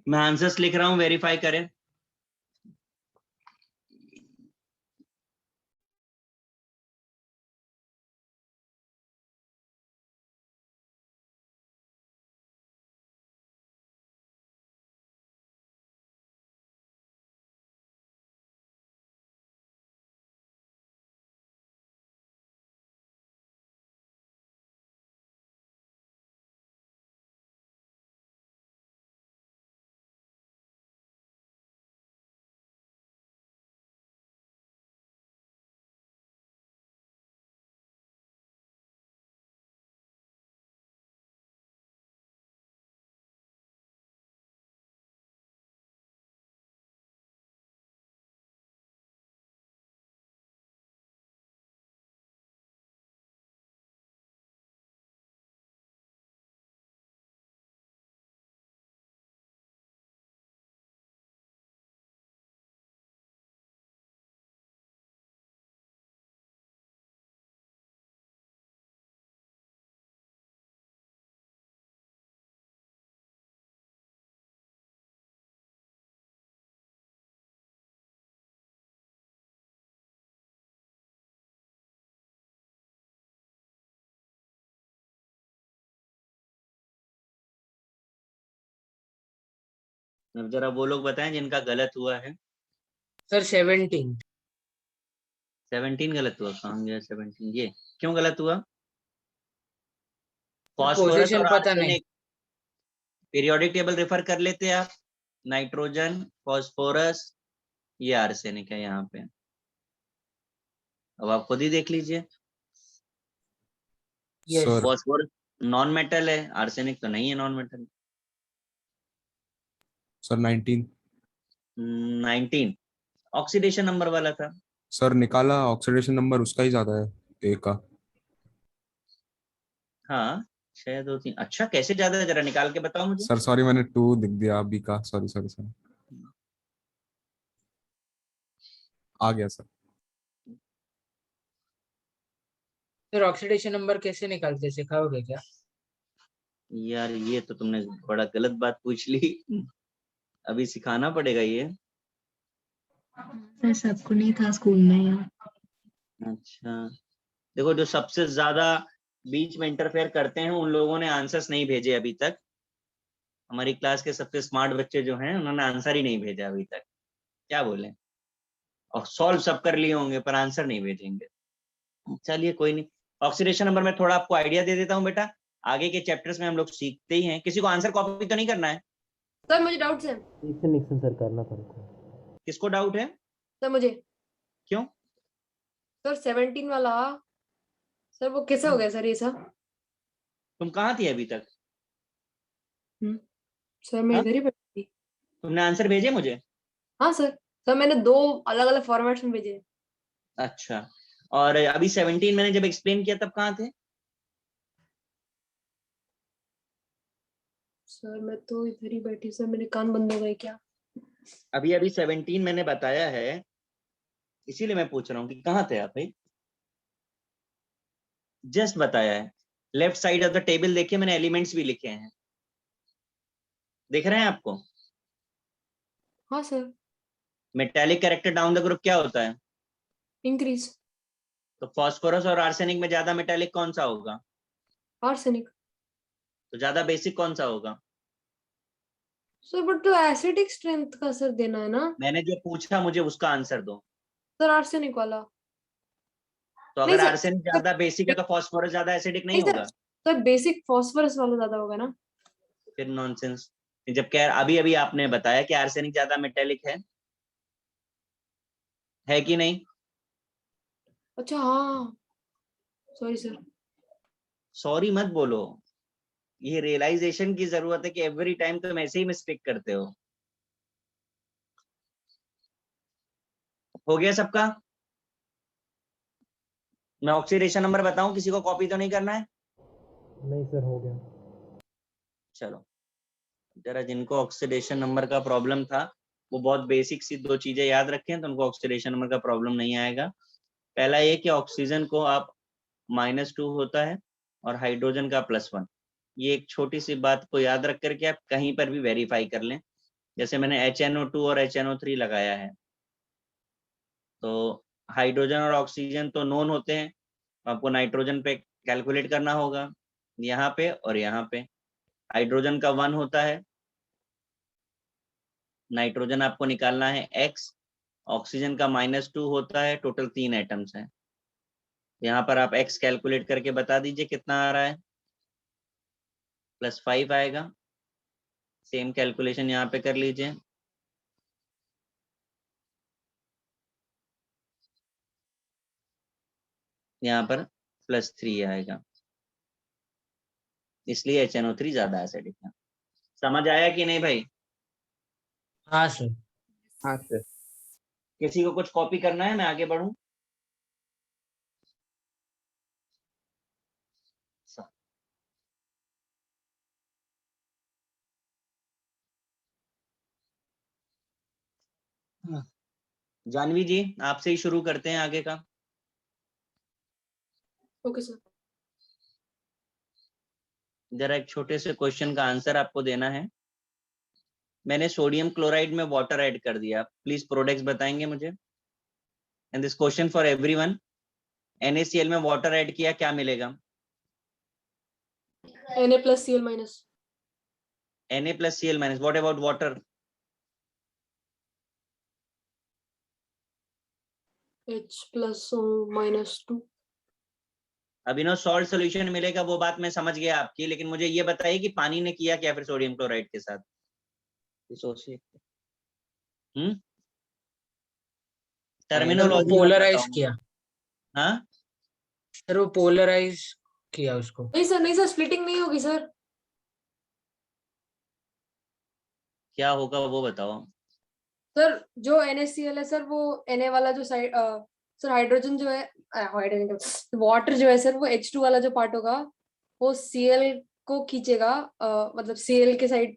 मैं आंसर्स लिख रहा हूँ, वेरीफाई करें। अब जरा वो लोग बताएं जिनका गलत हुआ है। सर 17। 17 गलत हुआ, कहाँ गया 17? ये क्यों गलत हुआ? सर फास्फोरस पोजीशन और पता नहीं। आर्सेनिक, पीरियोडिक टेबल रेफर कर लेते आप। नाइट्रोजन, फास्फोरस, ये आर्सेनिक है यहाँ पे। अब आप खुद ही देख लीजिए। Yes sir phosphorus non metal है, आर्सेनिक तो नहीं है non metal. Sir 19। 19 oxidation number वाला था। सर निकाला, ऑक्सीडेशन नंबर उसका ही ज्यादा है, ए का। हाँ 6 2 3, अच्छा कैसे ज्यादा है, जरा निकाल के बताओ मुझे। सर सॉरी, मैंने 2 लिख दिया बी का, सॉरी सॉरी सर। आ गया सर। सर ऑक्सीडेशन नंबर कैसे निकालते, सिखाओगे क्या? यार ये तो तुमने बड़ा गलत बात पूछ ली। अभी सिखाना पड़ेगा ये। सर सबको नहीं था स्कूल में यार। अच्छा देखो, जो सबसे ज्यादा बीच में इंटरफेयर करते हैं उन लोगों ने आंसर्स नहीं भेजे अभी तक। हमारी क्लास के सबसे स्मार्ट बच्चे जो हैं उन्होंने आंसर ही नहीं भेजा अभी तक। क्या बोले? और सॉल्व सब कर लिए होंगे पर आंसर नहीं भेजेंगे। चलिए कोई नहीं। ऑक्सीडेशन नंबर में थोड़ा आपको आइडिया दे देता हूँ बेटा। आगे के चैप्टर्स में हम लोग सीखते ही हैं। किसी को आंसर कॉपी तो नहीं करना है? सर मुझे डाउट है। निक्सन सर करना पड़ता है। किसको डाउट है? सर मुझे। क्यों? सर 17 वाला, सर वो कैसे हो गया सर ये सब? तुम कहाँ थी अभी तक? सर मैं हाँ? इधर ही बैठी थी। तुमने आंसर भेजे मुझे? हाँ सर, सर मैंने 2 अलग अलग फॉर्मेट्स में भेजे। अच्छा, और अभी 17 मैंने जब एक्सप्लेन किया तब कहाँ थे? सर मैं तो इधर ही बैठी, सर मेरे कान बंद हो गए क्या? अभी अभी 17 मैंने बताया है, इसीलिए मैं पूछ रहा हूँ कि कहाँ थे आप भाई। जस्ट बताया है। Left side of the table देखिए, मैंने एलिमेंट्स भी लिखे हैं, दिख रहे हैं आपको? हाँ sir. Metallic character down the group क्या होता है? इंक्रीज। तो फास्फोरस और आर्सेनिक में ज्यादा मेटेलिक कौन सा होगा? आर्सेनिक। तो ज्यादा बेसिक कौन सा होगा? सर बट तो एसिडिक स्ट्रेंथ का सर देना है ना? मैंने जो पूछा मुझे उसका आंसर दो। सर आर्सेनिक वाला। तो नहीं अगर सर, आर्सेनिक ज्यादा बेसिक है तो फास्फोरस ज्यादा एसिडिक नहीं नहीं सर, होगा? सर बेसिक फास्फोरस वाला ज्यादा होगा ना? फिर नॉनसेंस। जब कह अभी अभी आपने बताया कि आर्सेनिक ज्यादा मेटेलिक है कि नहीं? अच्छा हाँ, सॉरी सर। सॉरी मत बोलो, ये रियलाइजेशन की जरूरत है कि एवरी टाइम तुम ऐसे ही मिस्टेक करते हो गया सबका? मैं ऑक्सीडेशन नंबर बताऊं, किसी को कॉपी तो नहीं करना है? नहीं सर, हो गया। चलो, जरा जिनको ऑक्सीडेशन नंबर का प्रॉब्लम था वो बहुत बेसिक सी 2 चीजें याद रखें तो उनको ऑक्सीडेशन नंबर का प्रॉब्लम नहीं आएगा। पहला ये कि ऑक्सीजन को आप -2 होता है और हाइड्रोजन का +1। ये एक छोटी सी बात को याद रख करके आप कहीं पर भी वेरीफाई कर लें। जैसे मैंने HNO2 और HNO3 लगाया है, तो हाइड्रोजन और ऑक्सीजन तो नोन होते हैं, आपको नाइट्रोजन पे कैलकुलेट करना होगा, यहाँ पे और यहाँ पे। हाइड्रोजन का 1 होता है, नाइट्रोजन आपको निकालना है X, ऑक्सीजन का -2 होता है, टोटल 3 एटम्स हैं। यहाँ पर आप X कैलकुलेट करके बता दीजिए कितना आ रहा है, +5 आएगा। सेम कैलकुलेशन यहाँ पे कर लीजिए, यहाँ पर +3 आएगा, इसलिए HNO3 ज्यादा एसिडिक है। समझ आया कि नहीं भाई? हाँ सर। हाँ सर। किसी को कुछ कॉपी करना है, मैं आगे बढ़ूं? जानवी जी, आपसे ही शुरू करते हैं आगे का। Okay sir. जरा एक छोटे से क्वेश्चन का आंसर आपको देना है। मैंने सोडियम क्लोराइड में वाटर ऐड कर दिया, प्लीज प्रोडक्ट्स बताएंगे मुझे। And this question for everyone, NaCl में वाटर ऐड किया, क्या मिलेगा? Na+Cl-। Na+Cl-, what about water? H+O-2। Abhinav, salt solution मिलेगा वो बात मैं समझ गया आपकी, लेकिन मुझे ये बताइए कि पानी ने किया क्या फिर सोडियम क्लोराइड के साथ? सोचिए। सर वो टर्मिनोलॉजी मत पोलराइज बताओ मुझे। किया। हाँ, सर वो पोलराइज किया उसको। नहीं सर, नहीं सर, स्प्लिटिंग नहीं होगी सर। क्या होगा वो बताओ। सर जो NaCl है सर, वो Na वाला जो साइड, सर हाइड्रोजन जो है, हाइड्रोजन वाटर जो है सर, वो H2 वाला जो पार्ट होगा वो Cl को खींचेगा, मतलब Cl के साइड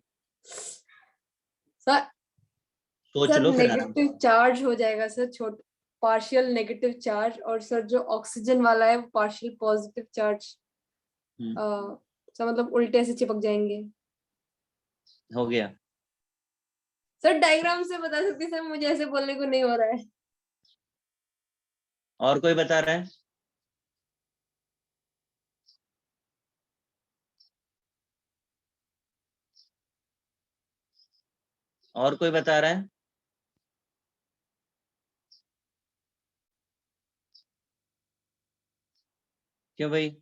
सर। सोच सर लो फिर आराम से। नेगेटिव चार्ज हो जाएगा सर, छोट पार्शियल नेगेटिव चार्ज, और सर जो ऑक्सीजन वाला है वो पार्शियल पॉजिटिव चार्ज, हम्म, सर मतलब उल्टे से चिपक जाएंगे। हो गया। सर डायग्राम से बता सकती सर, मुझे ऐसे बोलने को नहीं हो रहा है। और कोई बता रहा है? और कोई बता रहा है? क्यों भाई?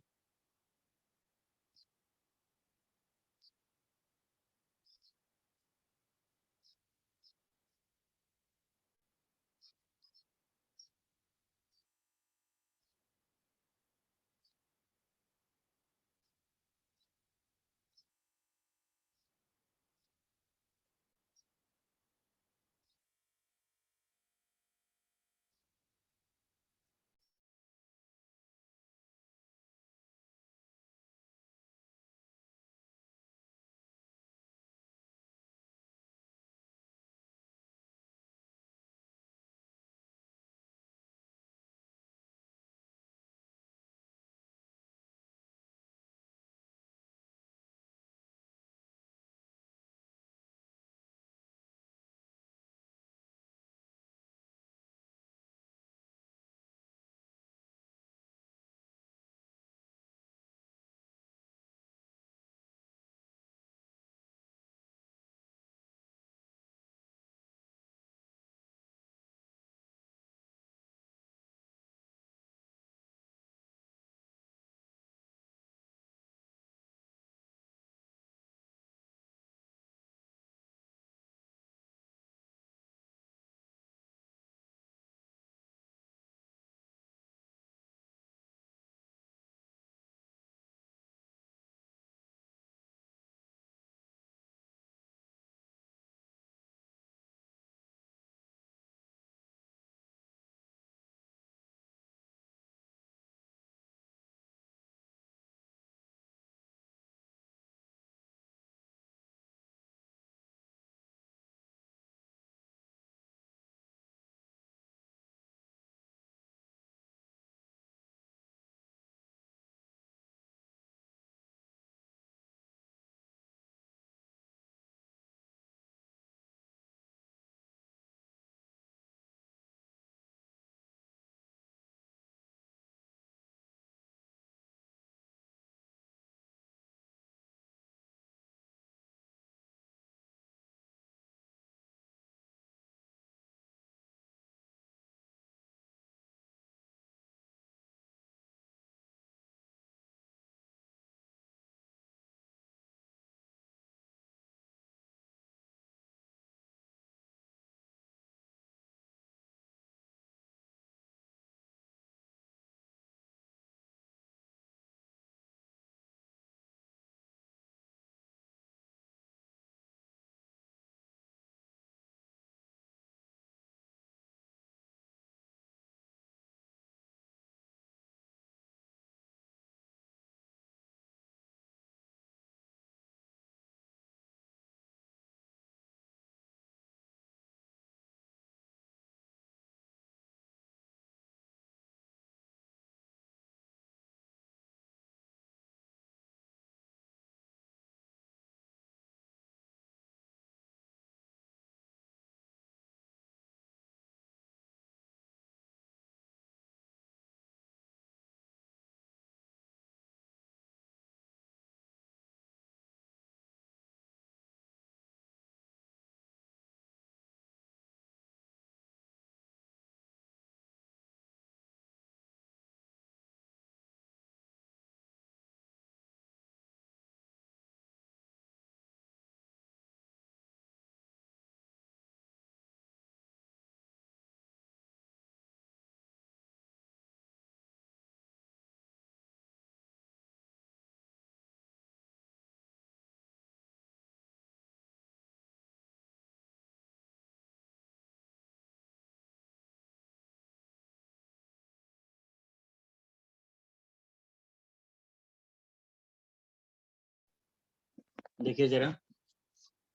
देखिए जरा,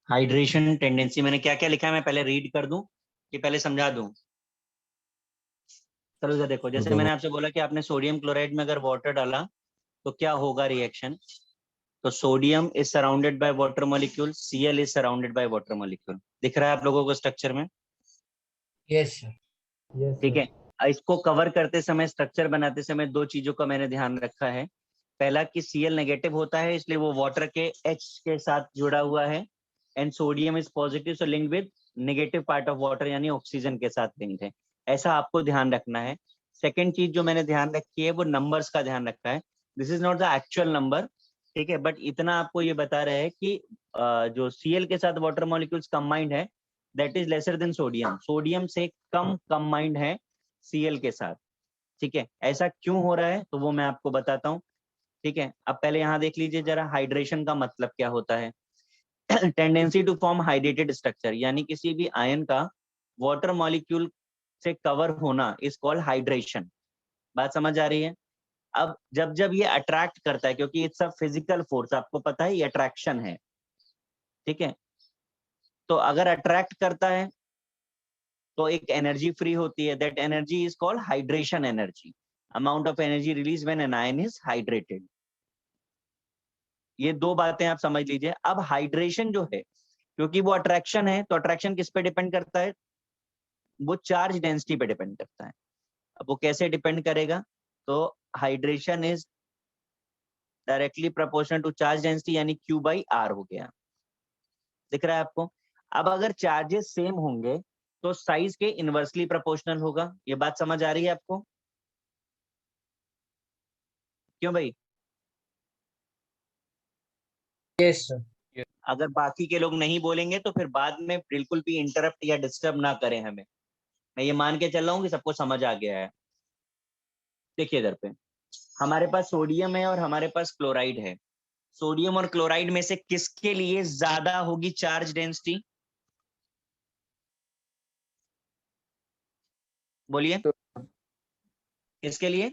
हाइड्रेशन टेंडेंसी मैंने क्या क्या लिखा है मैं पहले रीड कर दूं कि पहले समझा दूं? चलो जरा देखो, जैसे मैंने आपसे बोला कि आपने सोडियम क्लोराइड में अगर वाटर डाला तो क्या होगा रिएक्शन। तो sodium is surrounded by water molecule, Cl is surrounded by water molecule. दिख रहा है आप लोगों को स्ट्रक्चर में? Yes sir. ठीक है। इसको कवर करते समय, स्ट्रक्चर बनाते समय दो चीजों का मैंने ध्यान रखा है। पहला कि Cl नेगेटिव होता है, इसलिए वो वाटर के H के साथ जुड़ा हुआ है, and sodium is positive, so linked with negative part of water, यानी ऑक्सीजन के साथ लिंक्ड है। ऐसा आपको ध्यान रखना है। सेकेंड चीज जो मैंने ध्यान रखी है वो नंबर्स का ध्यान रखा है। This is not the actual number, ठीक है, बट इतना आपको ये बता रहे हैं कि जो Cl के साथ वाटर मॉलिक्यूल्स कंबाइंड है that is lesser than sodium, sodium से कम कंबाइंड है Cl के साथ। ठीक है, ऐसा क्यों हो रहा है तो वो मैं आपको बताता हूँ। ठीक है, अब पहले यहाँ देख लीजिए जरा, हाइड्रेशन का मतलब क्या होता है। Tendency to form hydrated structure, यानी किसी भी आयन का वाटर मॉलिक्यूल से कवर होना इज कॉल्ड हाइड्रेशन। बात समझ आ रही है? अब जब जब ये अट्रैक्ट करता है, क्योंकि इट्स अ फिजिकल फोर्स, आपको पता है ये अट्रैक्शन है, ठीक है, तो अगर अट्रैक्ट करता है तो एक एनर्जी फ्री होती है, that energy is called hydration energy, amount of energy release when an ion is hydrated. ये दो बातें आप समझ लीजिए। अब हाइड्रेशन जो है, क्योंकि वो अट्रैक्शन है, तो अट्रैक्शन किस पे डिपेंड करता है? वो चार्ज डेंसिटी पे डिपेंड करता है। अब वो कैसे डिपेंड करेगा? तो hydration is directly proportional to charge density, यानी Q/R हो गया। दिख रहा है आपको? अब अगर चार्जेस सेम होंगे तो साइज के इनवर्सली प्रोपोर्शनल होगा। ये बात समझ आ रही है आपको? क्यों भाई? Yes sir. अगर बाकी के लोग नहीं बोलेंगे तो फिर बाद में बिल्कुल भी इंटरप्ट या डिस्टर्ब ना करें हमें। मैं ये मान के चल रहा हूँ कि सबको समझ आ गया है। देखिए इधर पे हमारे पास सोडियम है और हमारे पास क्लोराइड है। सोडियम और क्लोराइड में से किसके लिए ज्यादा होगी चार्ज डेंसिटी? बोलिए, किसके लिए?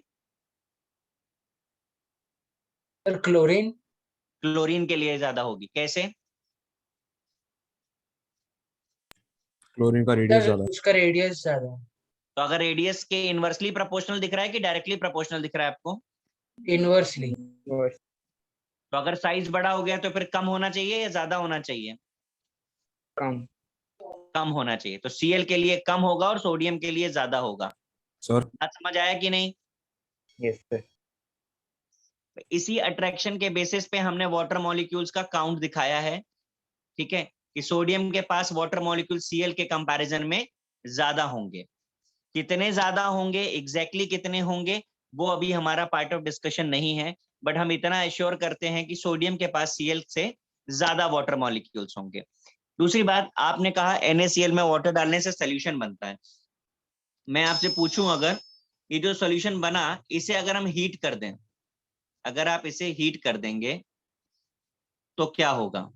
Sir chlorine. क्लोरीन के लिए ज्यादा होगी। कैसे? क्लोरीन का रेडियस सर ज्यादा है। उसका रेडियस ज्यादा है। तो अगर रेडियस के इनवर्सली प्रोपोर्शनल दिख रहा है कि डायरेक्टली प्रोपोर्शनल दिख रहा है आपको? इनवर्सली। तो अगर साइज बड़ा हो गया तो फिर कम होना चाहिए या ज्यादा होना चाहिए? कम। कम होना चाहिए। तो Cl के लिए कम होगा और सोडियम के लिए ज्यादा होगा। सर बात समझ आया कि नहीं? Yes sir. इसी अट्रैक्शन के बेसिस पे हमने वाटर मॉलिक्यूल्स का काउंट दिखाया है। ठीक है, कि सोडियम के पास वाटर मॉलिक्यूल Cl के कंपैरिजन में ज्यादा होंगे। कितने ज्यादा होंगे, एग्जैक्टली कितने होंगे, वो अभी हमारा पार्ट ऑफ डिस्कशन नहीं है, बट हम इतना एश्योर करते हैं कि सोडियम के पास Cl से ज्यादा वाटर मॉलिक्यूल्स होंगे। दूसरी बात, आपने कहा NaCl में वाटर डालने से सोल्यूशन बनता है। मैं आपसे पूछूं, अगर ये जो सोल्यूशन बना इसे अगर हम हीट कर दें, अगर आप इसे हीट कर देंगे तो क्या होगा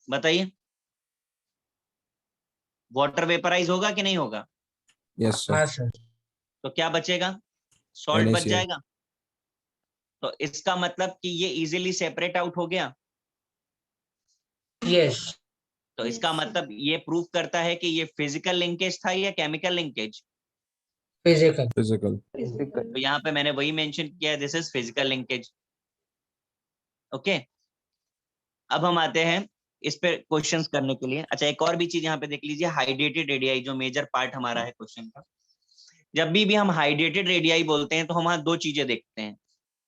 बताइए? वाटर वेपराइज होगा कि नहीं होगा? यस हाँ सर। सर। तो क्या बचेगा? सॉल्ट बच NaCl। जाएगा। तो इसका मतलब कि ये इजीली सेपरेट आउट हो गया। यस। तो इसका मतलब ये प्रूव करता है कि ये फिजिकल लिंकेज था या केमिकल लिंकेज। फिजिकल। फिजिकल। तो यहाँ पे मैंने वही मेंशन किया है, this is physical linkage. Okay, अब हम आते हैं इस पे क्वेश्चंस करने के लिए। अच्छा, एक और भी चीज यहाँ पे देख लीजिए, हाइड्रेटेड रेडियाई जो मेजर पार्ट हमारा है क्वेश्चन का। जब भी हम हाइड्रेटेड रेडियाई बोलते हैं तो हम वहां दो चीजें देखते हैं।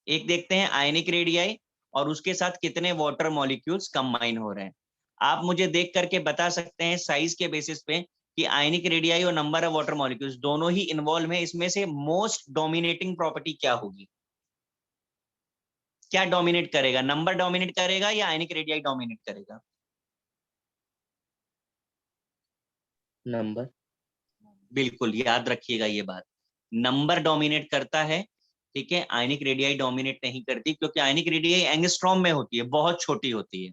एक देखते हैं आयनिक रेडियाई और उसके साथ कितने वाटर मॉलिक्यूल्स कंबाइन हो रहे हैं। आप मुझे देख करके बता सकते हैं साइज के बेसिस पे कि आयनिक रेडियाई और नंबर ऑफ वाटर मॉलिक्यूल्स दोनों ही इन्वॉल्व है, इसमें से मोस्ट डोमिनेटिंग प्रॉपर्टी क्या होगी? क्या डोमिनेट करेगा? नंबर डोमिनेट करेगा या आयनिक रेडियाई डोमिनेट करेगा? नंबर। बिल्कुल याद रखिएगा ये बात, नंबर डोमिनेट करता है। ठीक है, आयनिक रेडियाई डोमिनेट नहीं करती, क्योंकि आयनिक रेडियाई एंगस्ट्रॉम में होती है, बहुत छोटी होती है।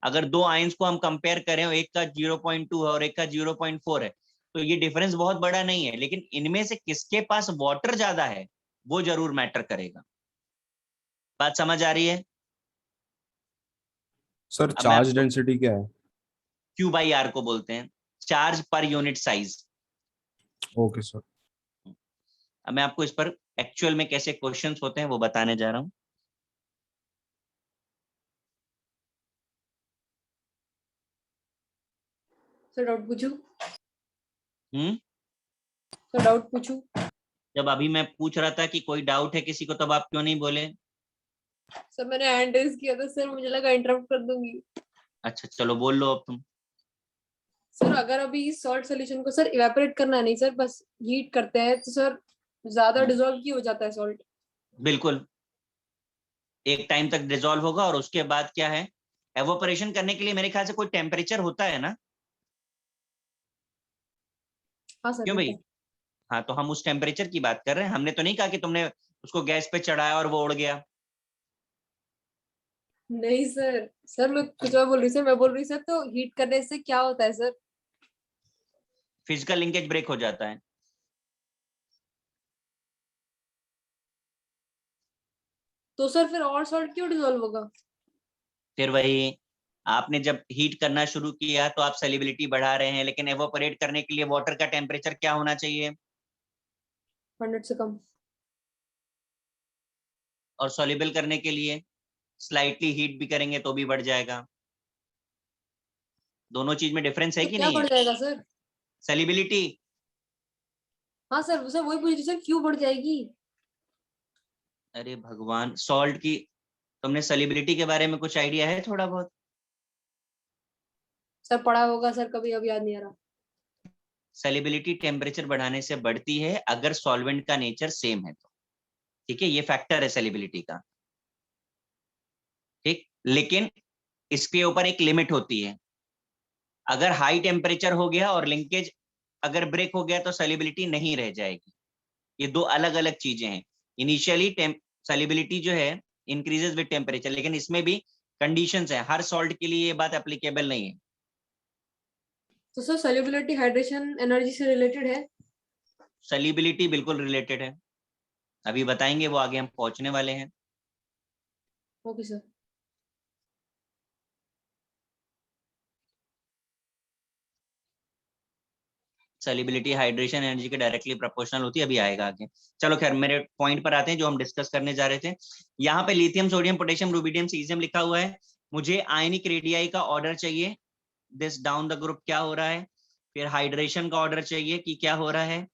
अगर दो आयंस को हम कंपेयर करें, एक का 0.2 है और एक का 0.4 है, तो ये डिफरेंस बहुत बड़ा नहीं है, लेकिन इनमें से किसके पास वाटर ज्यादा है वो जरूर मैटर करेगा। बात समझ आ रही है? सर मैं चार्ज आपको- डेंसिटी क्या है? Q by R को बोलते हैं, charge per unit size. Okay sir. अब मैं आपको इस पर एक्चुअल में कैसे क्वेश्चंस होते हैं वो बताने जा रहा हूँ। सर डाउट पूछूं? हम्म सर डाउट पूछूं? जब अभी मैं पूछ रहा था कि कोई डाउट है किसी को, तब आप क्यों नहीं बोले? सर मैंने हैंड रेज किया था सर, मुझे लगा इंटरप्ट कर दूंगी। अच्छा चलो बोल लो अब तुम। सर अगर अभी सॉल्ट सोल्यूशन को सर इवेपोरेट करना नहीं सर, बस हीट करते हैं तो सर ज्यादा डिसॉल्व क्यों हो जाता है सॉल्ट? बिल्कुल, एक टाइम तक डिसॉल्व होगा और उसके बाद क्या है, एवोपरेशन करने के लिए मेरे ख्याल से कोई टेम्परेचर होता है ना? हाँ सर क्यों भाई? होता है। हाँ, तो हम उस टेम्परेचर की बात कर रहे हैं। हमने तो नहीं कहा कि तुमने उसको गैस पे चढ़ाया और वो उड़ गया। नहीं सर, सर मैं कुछ और बोल रही सर, मैं बोल रही सर तो हीट करने से क्या होता है सर? फिजिकल लिंकेज ब्रेक हो जाता है। तो सर फिर और सॉल्ट क्यों डिसॉल्व होगा? फिर वही, आपने जब हीट करना शुरू किया तो आप सॉल्युबिलिटी बढ़ा रहे हैं, लेकिन एवोपरेट करने के लिए वाटर का टेम्परेचर क्या होना चाहिए? 100 से कम। और सॉल्युबल करने के लिए स्लाइटली हीट भी करेंगे तो भी बढ़ जाएगा। दोनों चीज में डिफरेंस है तो कि क्या नहीं है? बढ़ जाएगा सर? सॉल्युबिलिटी। हाँ सर वही पूछ रही सर, क्यों बढ़ जाएगी? अरे भगवान, सॉल्ट की तुमने सॉल्युबिलिटी के बारे में कुछ आइडिया है थोड़ा बहुत? सर पढ़ा होगा सर, कभी अब याद नहीं आ रहा। सॉल्युबिलिटी टेम्परेचर बढ़ाने से बढ़ती है अगर सॉल्वेंट का नेचर सेम है तो। ठीक है, ये फैक्टर है सॉल्युबिलिटी का। ठीक, लेकिन इसके ऊपर एक लिमिट होती है। अगर हाई टेम्परेचर हो गया और लिंकेज अगर ब्रेक हो गया तो सॉल्युबिलिटी नहीं रह जाएगी। ये दो अलग अलग चीजें हैं। इनिशियली सॉल्युबिलिटी जो है इंक्रीजेस विद टेम्परेचर, लेकिन इसमें भी कंडीशंस है, हर सॉल्ट के लिए ये बात एप्लीकेबल नहीं है। तो सर सोल्यूबिलिटी हाइड्रेशन एनर्जी से रिलेटेड है? सॉल्युबिलिटी बिल्कुल रिलेटेड है, अभी बताएंगे, वो आगे हम पहुंचने वाले हैं। Okay sir. Solubility hydration energy के डायरेक्टली प्रोपोर्शनल होती है, अभी आएगा आगे। चलो खैर, मेरे पॉइंट पर आते हैं जो हम डिस्कस करने जा रहे थे। यहाँ पे lithium, sodium, potassium, rubidium, caesium लिखा हुआ है। मुझे आयनिक रेडियाई का ऑर्डर चाहिए, दिस डाउन द ग्रुप क्या हो रहा है। फिर हाइड्रेशन का ऑर्डर चाहिए कि क्या हो रहा है।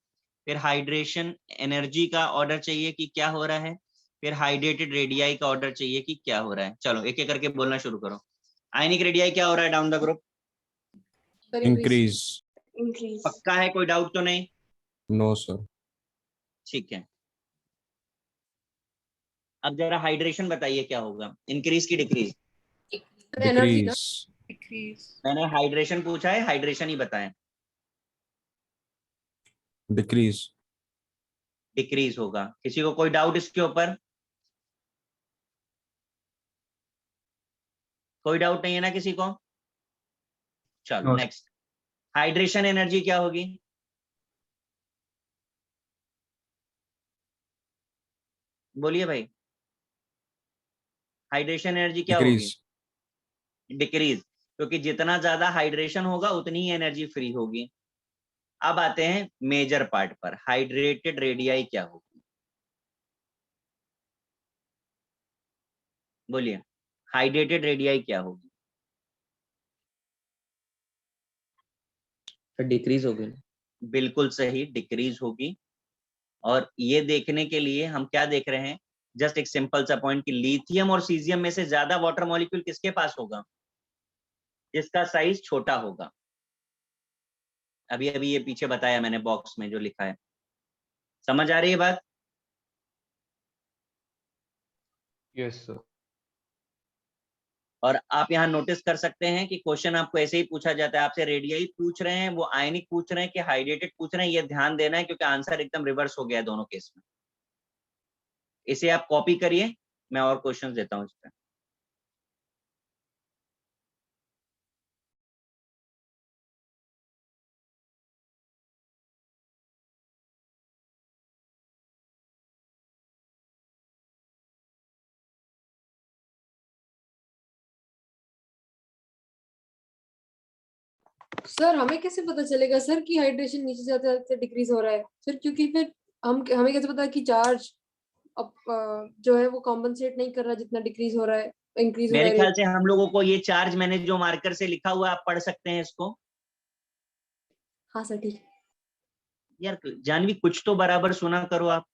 फिर हाइड्रेशन एनर्जी का ऑर्डर चाहिए कि क्या हो रहा है। फिर हाइड्रेटेड रेडियाई का ऑर्डर चाहिए कि क्या हो रहा है। चलो एक एक करके बोलना शुरू करो। आयनिक रेडियाई क्या हो रहा है down the group? Sir increase. Increase. पक्का है, कोई डाउट तो नहीं? No sir. ठीक है, अब जरा हाइड्रेशन बताइए क्या होगा, इंक्रीज की डिक्रीज? एनर्जी ना। डिक्रीज। डिक्रीज। मैंने हाइड्रेशन पूछा है, हाइड्रेशन ही बताएं। डिक्रीज। डिक्रीज होगा। किसी को कोई डाउट इसके ऊपर? कोई डाउट नहीं है ना किसी को? चलो No, नेक्स्ट। हाइड्रेशन एनर्जी क्या होगी? बोलिए भाई, हाइड्रेशन एनर्जी क्या होगी? डिक्रीज। डिक्रीज, क्योंकि जितना ज्यादा हाइड्रेशन होगा उतनी ही एनर्जी फ्री होगी। अब आते हैं मेजर पार्ट पर, हाइड्रेटेड रेडियाई क्या होगी? बोलिए, हाइड्रेटेड रेडियाई क्या होगी? डिक्रीज हो गई। बिल्कुल सही, डिक्रीज होगी। और ये देखने के लिए हम क्या देख रहे हैं, जस्ट एक सिंपल सा पॉइंट कि लिथियम और सीजियम में से ज्यादा वाटर मॉलिक्यूल किसके पास होगा? जिसका साइज छोटा होगा। अभी अभी ये पीछे बताया मैंने बॉक्स में जो लिखा है, समझ आ रही है बात? Yes sir. और आप यहाँ नोटिस कर सकते हैं कि क्वेश्चन आपको ऐसे ही पूछा जाता है, आपसे रेडियाई पूछ रहे हैं, वो आयनिक पूछ रहे हैं कि हाइड्रेटेड पूछ रहे हैं, ये ध्यान देना है क्योंकि आंसर एकदम रिवर्स हो गया है दोनों केस में। इसे आप कॉपी करिए, मैं और क्वेश्चन देता हूँ इस पर। सर हमें कैसे पता चलेगा सर कि हाइड्रेशन नीचे जाते जाते डिक्रीज हो रहा है सर, क्योंकि फिर हमें कैसे पता कि चार्ज अब जो है वो कॉम्पनसेट नहीं कर रहा जितना डिक्रीज हो रहा है, इंक्रीज हो रहा मेरे है ख्याल rate। से हम लोगों को ये चार्ज मैंने जो मार्कर से लिखा हुआ है, आप पढ़ सकते हैं इसको। हाँ सर ठीक है। यार जानवी कुछ तो बराबर सुना करो आप।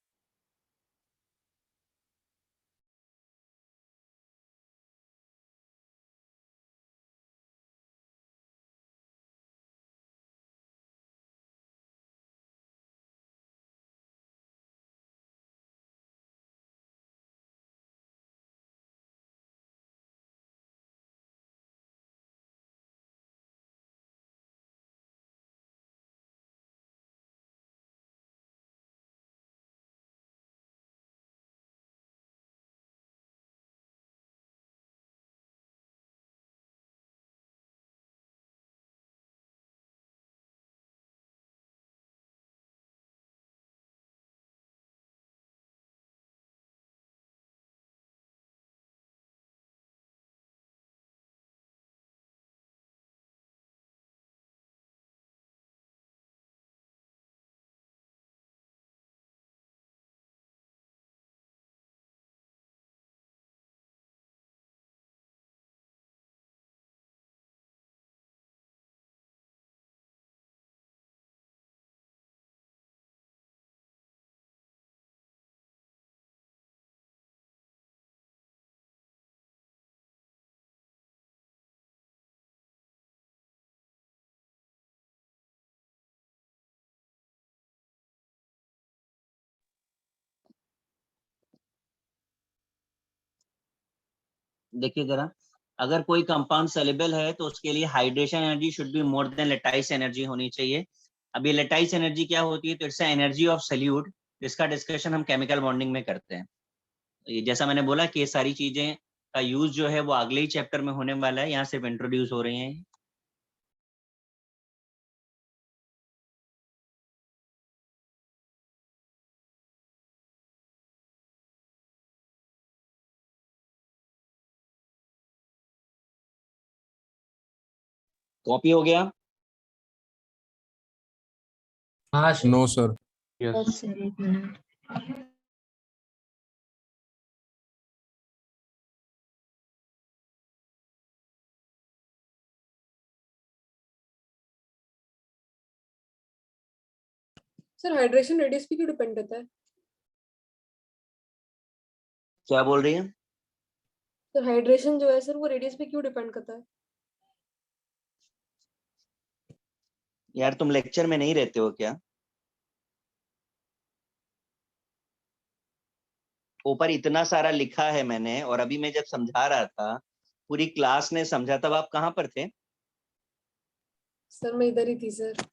देखिए जरा, अगर कोई कंपाउंड सेलेबल है तो उसके लिए hydration energy should be more than lattice energy होनी चाहिए। अभी लेटाइस एनर्जी क्या होती है, तो इट्स एनर्जी ऑफ सल्यूट, जिसका डिस्कशन हम केमिकल बॉन्डिंग में करते हैं। ये जैसा मैंने बोला कि ये सारी चीजें का यूज जो है वो अगले ही चैप्टर में होने वाला है, यहाँ सिर्फ इंट्रोड्यूस हो रही हैं। कॉपी हो गया? हाँ सर। No sir. बस सर एक मिनट। सर हाइड्रेशन रेडियस पे क्यों डिपेंड करता है? क्या बोल रही है? सर हाइड्रेशन जो है सर वो रेडियस पे क्यों डिपेंड करता है? यार तुम लेक्चर में नहीं रहते हो क्या? ऊपर इतना सारा लिखा है मैंने, और अभी मैं जब समझा रहा था पूरी क्लास ने समझा, तब आप कहाँ पर थे? सर मैं इधर ही थी सर।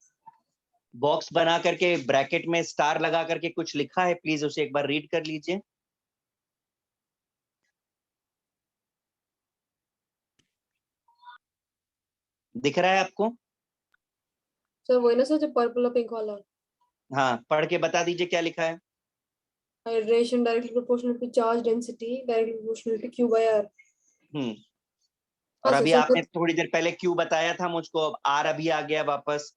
बॉक्स बना करके ब्रैकेट में स्टार लगा करके कुछ लिखा है, प्लीज उसे एक बार रीड कर लीजिए। दिख रहा है आपको? सर वही ना सर जो पर्पल और पिंक वाला। हाँ, पढ़ के बता दीजिए क्या लिखा है। Hydration directly proportional to charge density directly proportional to q by r. Hmm. और हाँ सर अभी सर आपने थोड़ी देर पहले क्यू बताया था मुझको, अब आर अभी आ गया वापस।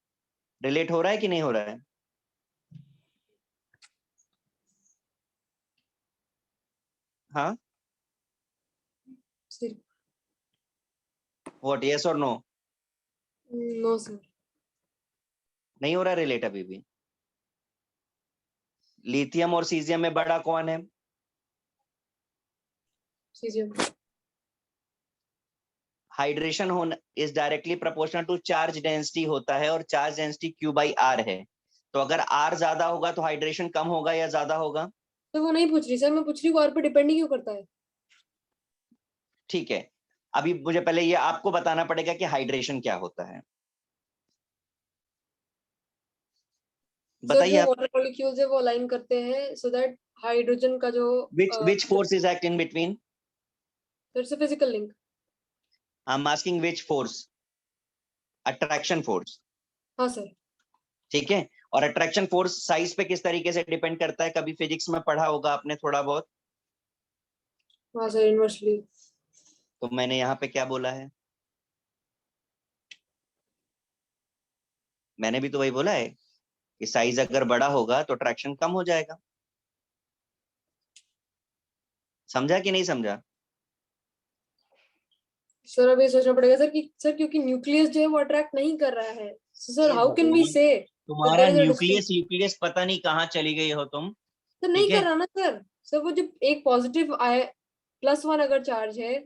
रिलेट हो रहा है कि नहीं हो रहा है? हाँ, सर व्हाट, यस और नो? No sir. नहीं हो रहा रिलेट अभी भी? लिथियम और सीजियम में बड़ा कौन है? सीजियम। हाइड्रेशन होना is directly proportional to charge density होता है, और charge density Q by R है। तो अगर आर ज्यादा होगा तो हाइड्रेशन कम होगा या ज्यादा होगा? तो वो नहीं पूछ रही सर, मैं पूछ रही हूँ आर पे डिपेंड क्यों करता है? ठीक है, अभी मुझे पहले ये आपको बताना पड़ेगा कि हाइड्रेशन क्या होता है। सर बताइए जो आप। वाटर मॉलिक्यूल्स है वो अलाइन करते हैं सो दैट हाइड्रोजन का जो which force is acting in between? It's a physical link. I'm asking which force? Attraction force। हाँ सर। ठीक है, और अट्रैक्शन फोर्स साइज पे किस तरीके से डिपेंड करता है? कभी फिजिक्स में पढ़ा होगा आपने थोड़ा बहुत। हाँ सर इनवर्सली। तो मैंने यहाँ पे क्या बोला है? मैंने भी तो वही बोला है कि साइज अगर बड़ा होगा तो ट्रैक्शन कम हो जाएगा। समझा कि नहीं समझा? सर अब ये सोचना पड़ेगा सर कि सर क्योंकि न्यूक्लियस जो है वो अट्रैक्ट नहीं कर रहा है, sir he how can we भगवान, से तुम्हारा न्यूक्लियस न्यूक्लियस पता नहीं कहाँ चली गई हो तुम। सर नहीं ठीक कर है, रहा ना सर। सर वो जब एक पॉजिटिव आए +1 अगर चार्ज है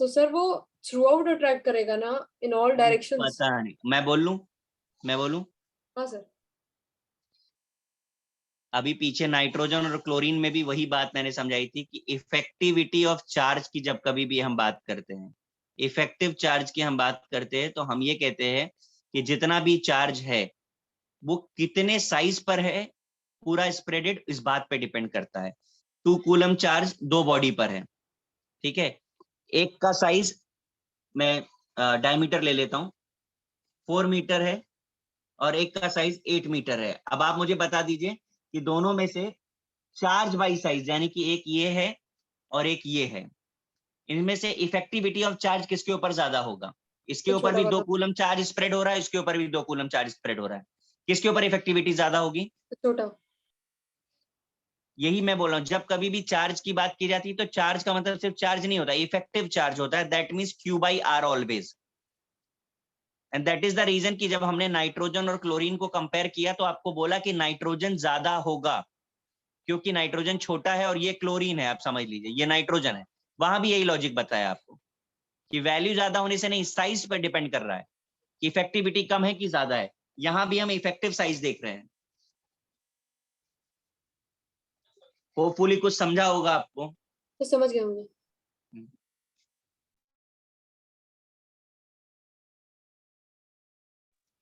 तो सर वो थ्रू आउट अट्रैक्ट करेगा ना, इन ऑल डायरेक्शंस। पता नहीं। मैं बोलूं हाँ सर। अभी पीछे नाइट्रोजन और क्लोरीन में भी वही बात मैंने समझाई थी कि इफेक्टिविटी ऑफ चार्ज की जब कभी भी हम बात करते हैं, इफेक्टिव चार्ज की हम बात करते हैं, तो हम ये कहते हैं कि जितना भी चार्ज है वो कितने साइज पर है, पूरा स्प्रेडेड इस बात पे डिपेंड करता है। 2 कूलम चार्ज 2 बॉडी पर है, ठीक है। एक का साइज मैं डायमीटर ले लेता हूं, 4 मीटर है, और एक का साइज 8 मीटर है। अब आप मुझे बता दीजिए कि दोनों में से चार्ज बाई साइज, यानी कि एक ये है और एक ये है, इनमें से इफेक्टिविटी ऑफ चार्ज किसके ऊपर ज्यादा होगा? इसके तो ऊपर छोटा भी 2 वाला। कूलम चार्ज स्प्रेड हो रहा है, इसके ऊपर भी 2 कूलम चार्ज स्प्रेड हो रहा है, किसके ऊपर इफेक्टिविटी ज्यादा होगी? तो छोटा। यही मैं बोल रहा हूँ, जब कभी भी चार्ज की बात की जाती है तो चार्ज का मतलब सिर्फ चार्ज नहीं होता, इफेक्टिव चार्ज होता है। That means Q by R always. And that is the reason कि जब हमने नाइट्रोजन और क्लोरीन को कंपेयर किया तो आपको बोला कि नाइट्रोजन ज्यादा होगा, क्योंकि नाइट्रोजन छोटा है और ये क्लोरीन है, आप समझ लीजिए ये नाइट्रोजन है। वहां भी यही लॉजिक बताया आपको कि वैल्यू ज्यादा होने से नहीं, साइज पर डिपेंड कर रहा है कि इफेक्टिविटी कम है कि ज्यादा है। यहां भी हम इफेक्टिव साइज देख रहे हैं। होपफुली कुछ समझा होगा आपको। तो समझ गया मुझे।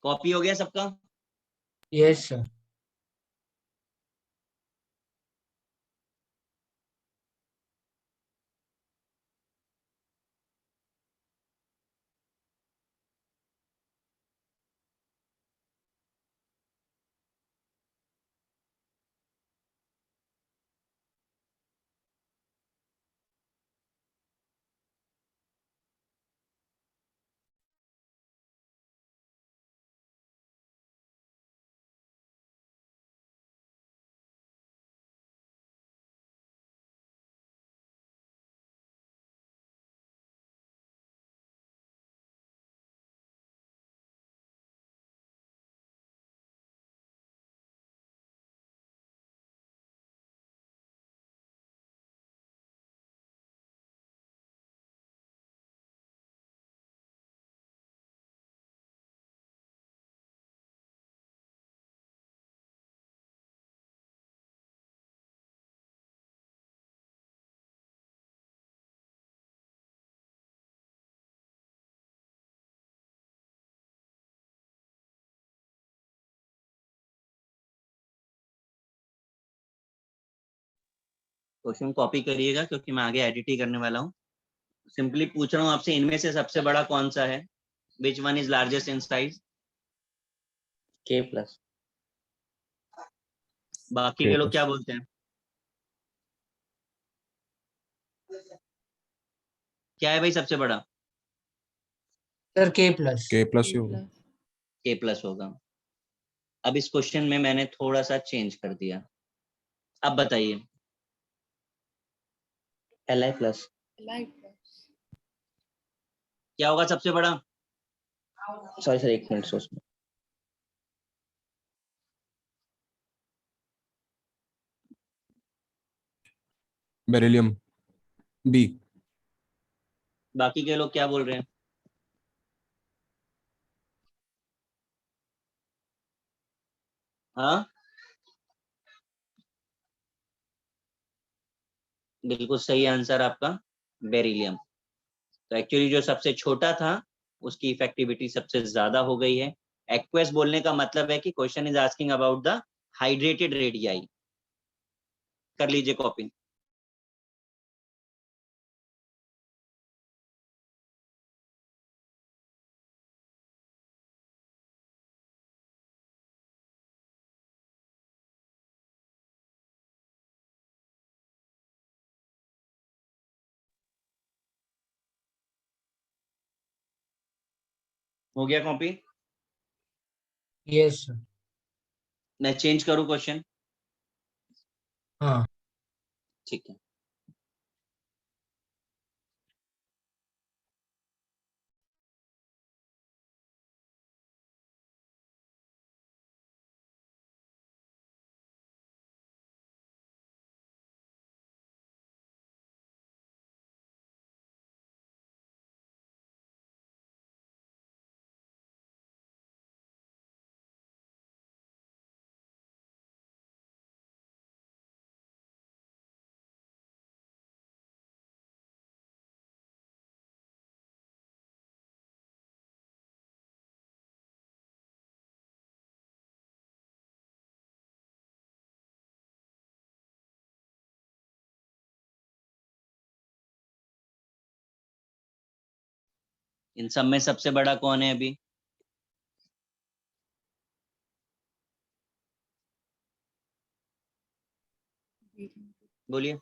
कॉपी हो गया सबका? Yes sir. क्वेश्चन कॉपी करिएगा क्योंकि मैं आगे एडिट ही करने वाला हूँ। सिंपली पूछ रहा हूँ आपसे, इनमें से सबसे बड़ा कौन सा है? Which one is largest in size? K+। बाकी K के लोग plus। क्या बोलते हैं? क्या है भाई सबसे बड़ा? Sir K+। K+ ही होगा। K+ होगा। अब इस क्वेश्चन में मैंने थोड़ा सा चेंज कर दिया। अब बताइए, Li+। क्या होगा सबसे बड़ा? सॉरी सर, 1 मिनट सोच। Beryllium B। बाकी के लोग क्या बोल रहे हैं? हाँ, बिल्कुल सही आंसर आपका, बेरिलियम। तो एक्चुअली जो सबसे छोटा था उसकी इफेक्टिविटी सबसे ज्यादा हो गई है। एक्वेस बोलने का मतलब है कि question is asking about the hydrated radii. कर लीजिए कॉपी। हो गया कॉपी? Yes sir. मैं चेंज करूं क्वेश्चन? हाँ ठीक है। इन सब में सबसे बड़ा कौन है अभी? बोलिए।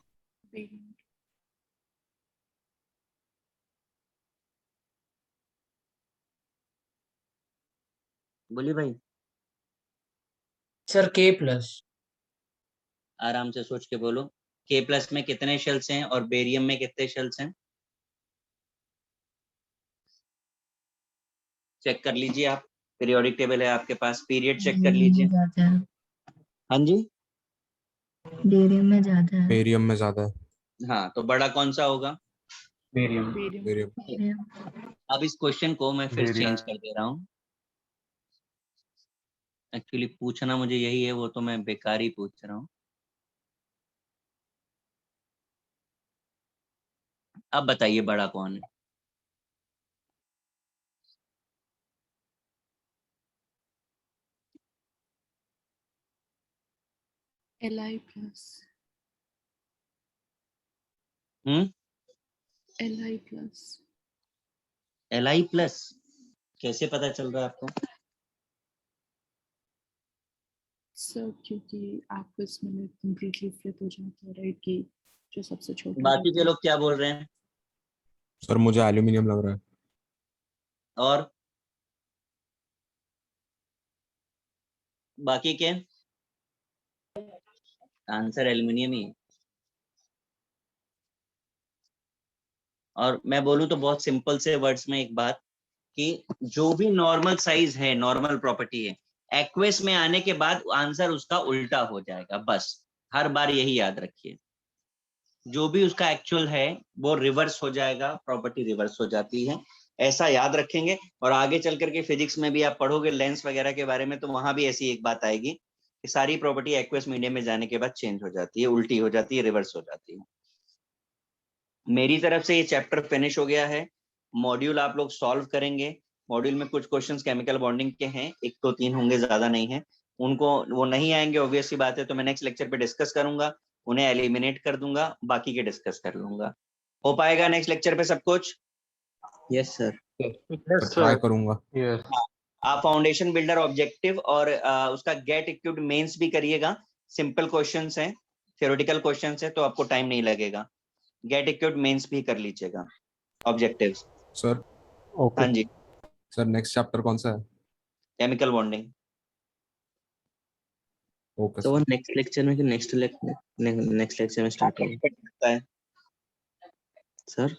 बोलिए भाई। सर के प्लस। आराम से सोच के बोलो। के प्लस में कितने शेल्स हैं और बेरियम में कितने शेल्स हैं? चेक कर लीजिए आप, पीरियोडिक टेबल है आपके पास, पीरियड चेक कर लीजिए। ज्यादा है, हाँ जी। बेरियम में ज्यादा है। बेरियम में ज्यादा है। हाँ, तो बड़ा कौन सा होगा? बेरियम। बेरियम। अब इस क्वेश्चन को मैं फिर चेंज कर दे रहा हूँ। एक्चुअली पूछना मुझे यही है, वो तो मैं बेकार ही पूछ रहा हूँ। अब बताइए बड़ा कौन है? Li plus. Li plus. Li plus कैसे पता चल रहा है आपको? सर क्योंकि एक्वस में कंप्लीटली फ्लिप हो जाता है, राइट? कि जो सबसे छोटा बाकी के रहता है। लोग क्या बोल रहे हैं? सर मुझे एल्यूमिनियम लग रहा है। और बाकी के? आंसर एल्यूमिनियम ही है। और मैं बोलूं तो बहुत सिंपल से वर्ड्स में एक बात, कि जो भी नॉर्मल साइज है, नॉर्मल प्रॉपर्टी है, एक्वेस में आने के बाद आंसर उसका उल्टा हो जाएगा। बस हर बार यही याद रखिए, जो भी उसका एक्चुअल है वो रिवर्स हो जाएगा, प्रॉपर्टी रिवर्स हो जाती है, ऐसा याद रखेंगे। और आगे चल करके फिजिक्स में भी आप पढ़ोगे लेंस वगैरह के बारे में, तो वहां भी ऐसी एक बात आएगी कि सारी प्रॉपर्टी एक्वेस मीडियम में जाने के बाद चेंज हो जाती है, उल्टी हो जाती है, रिवर्स हो जाती है। मेरी तरफ से ये चैप्टर फिनिश हो गया है। मॉड्यूल आप लोग सॉल्व करेंगे। मॉड्यूल में कुछ क्वेश्चंस केमिकल बॉन्डिंग के हैं, 1 तो 3 होंगे, ज्यादा नहीं है। उनको वो नहीं आएंगे, ऑब्वियस सी बात है, तो मैं नेक्स्ट लेक्चर पे डिस्कस करूंगा, उन्हें एलिमिनेट कर दूंगा, बाकी के डिस्कस कर लूंगा। हो पाएगा नेक्स्ट लेक्चर पे सब कुछ? Yes sir. ट्राई करूंगा। आप फाउंडेशन बिल्डर ऑब्जेक्टिव और उसका गेट इक्विप्ड मेंस भी करिएगा। सिंपल क्वेश्चंस हैं, थ्योरेटिकल क्वेश्चंस है, तो आपको टाइम नहीं लगेगा। गेट इक्विप्ड मेंस भी कर लीजिएगा, ऑब्जेक्टिव्स। सर ओके हाँ जी। सर नेक्स्ट चैप्टर कौन सा है? Chemical bonding. ओके तो वो सर। नेक्स्ट लेक्चर में कि नेक्स्ट लेक्चर में स्टार्ट होगा डिपेंड करता है सर?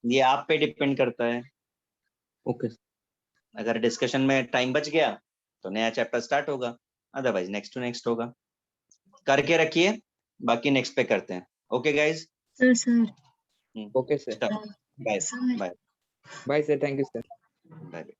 ये, आप पे डिपेंड करता है। ओके अगर डिस्कशन में टाइम बच गया तो नया चैप्टर स्टार्ट होगा, अदरवाइज नेक्स्ट टू नेक्स्ट होगा। करके रखिए, बाकी नेक्स्ट पे करते हैं। Okay guys. Sir okay sir. Bye sir bye bye sir, thank you sir. Bye.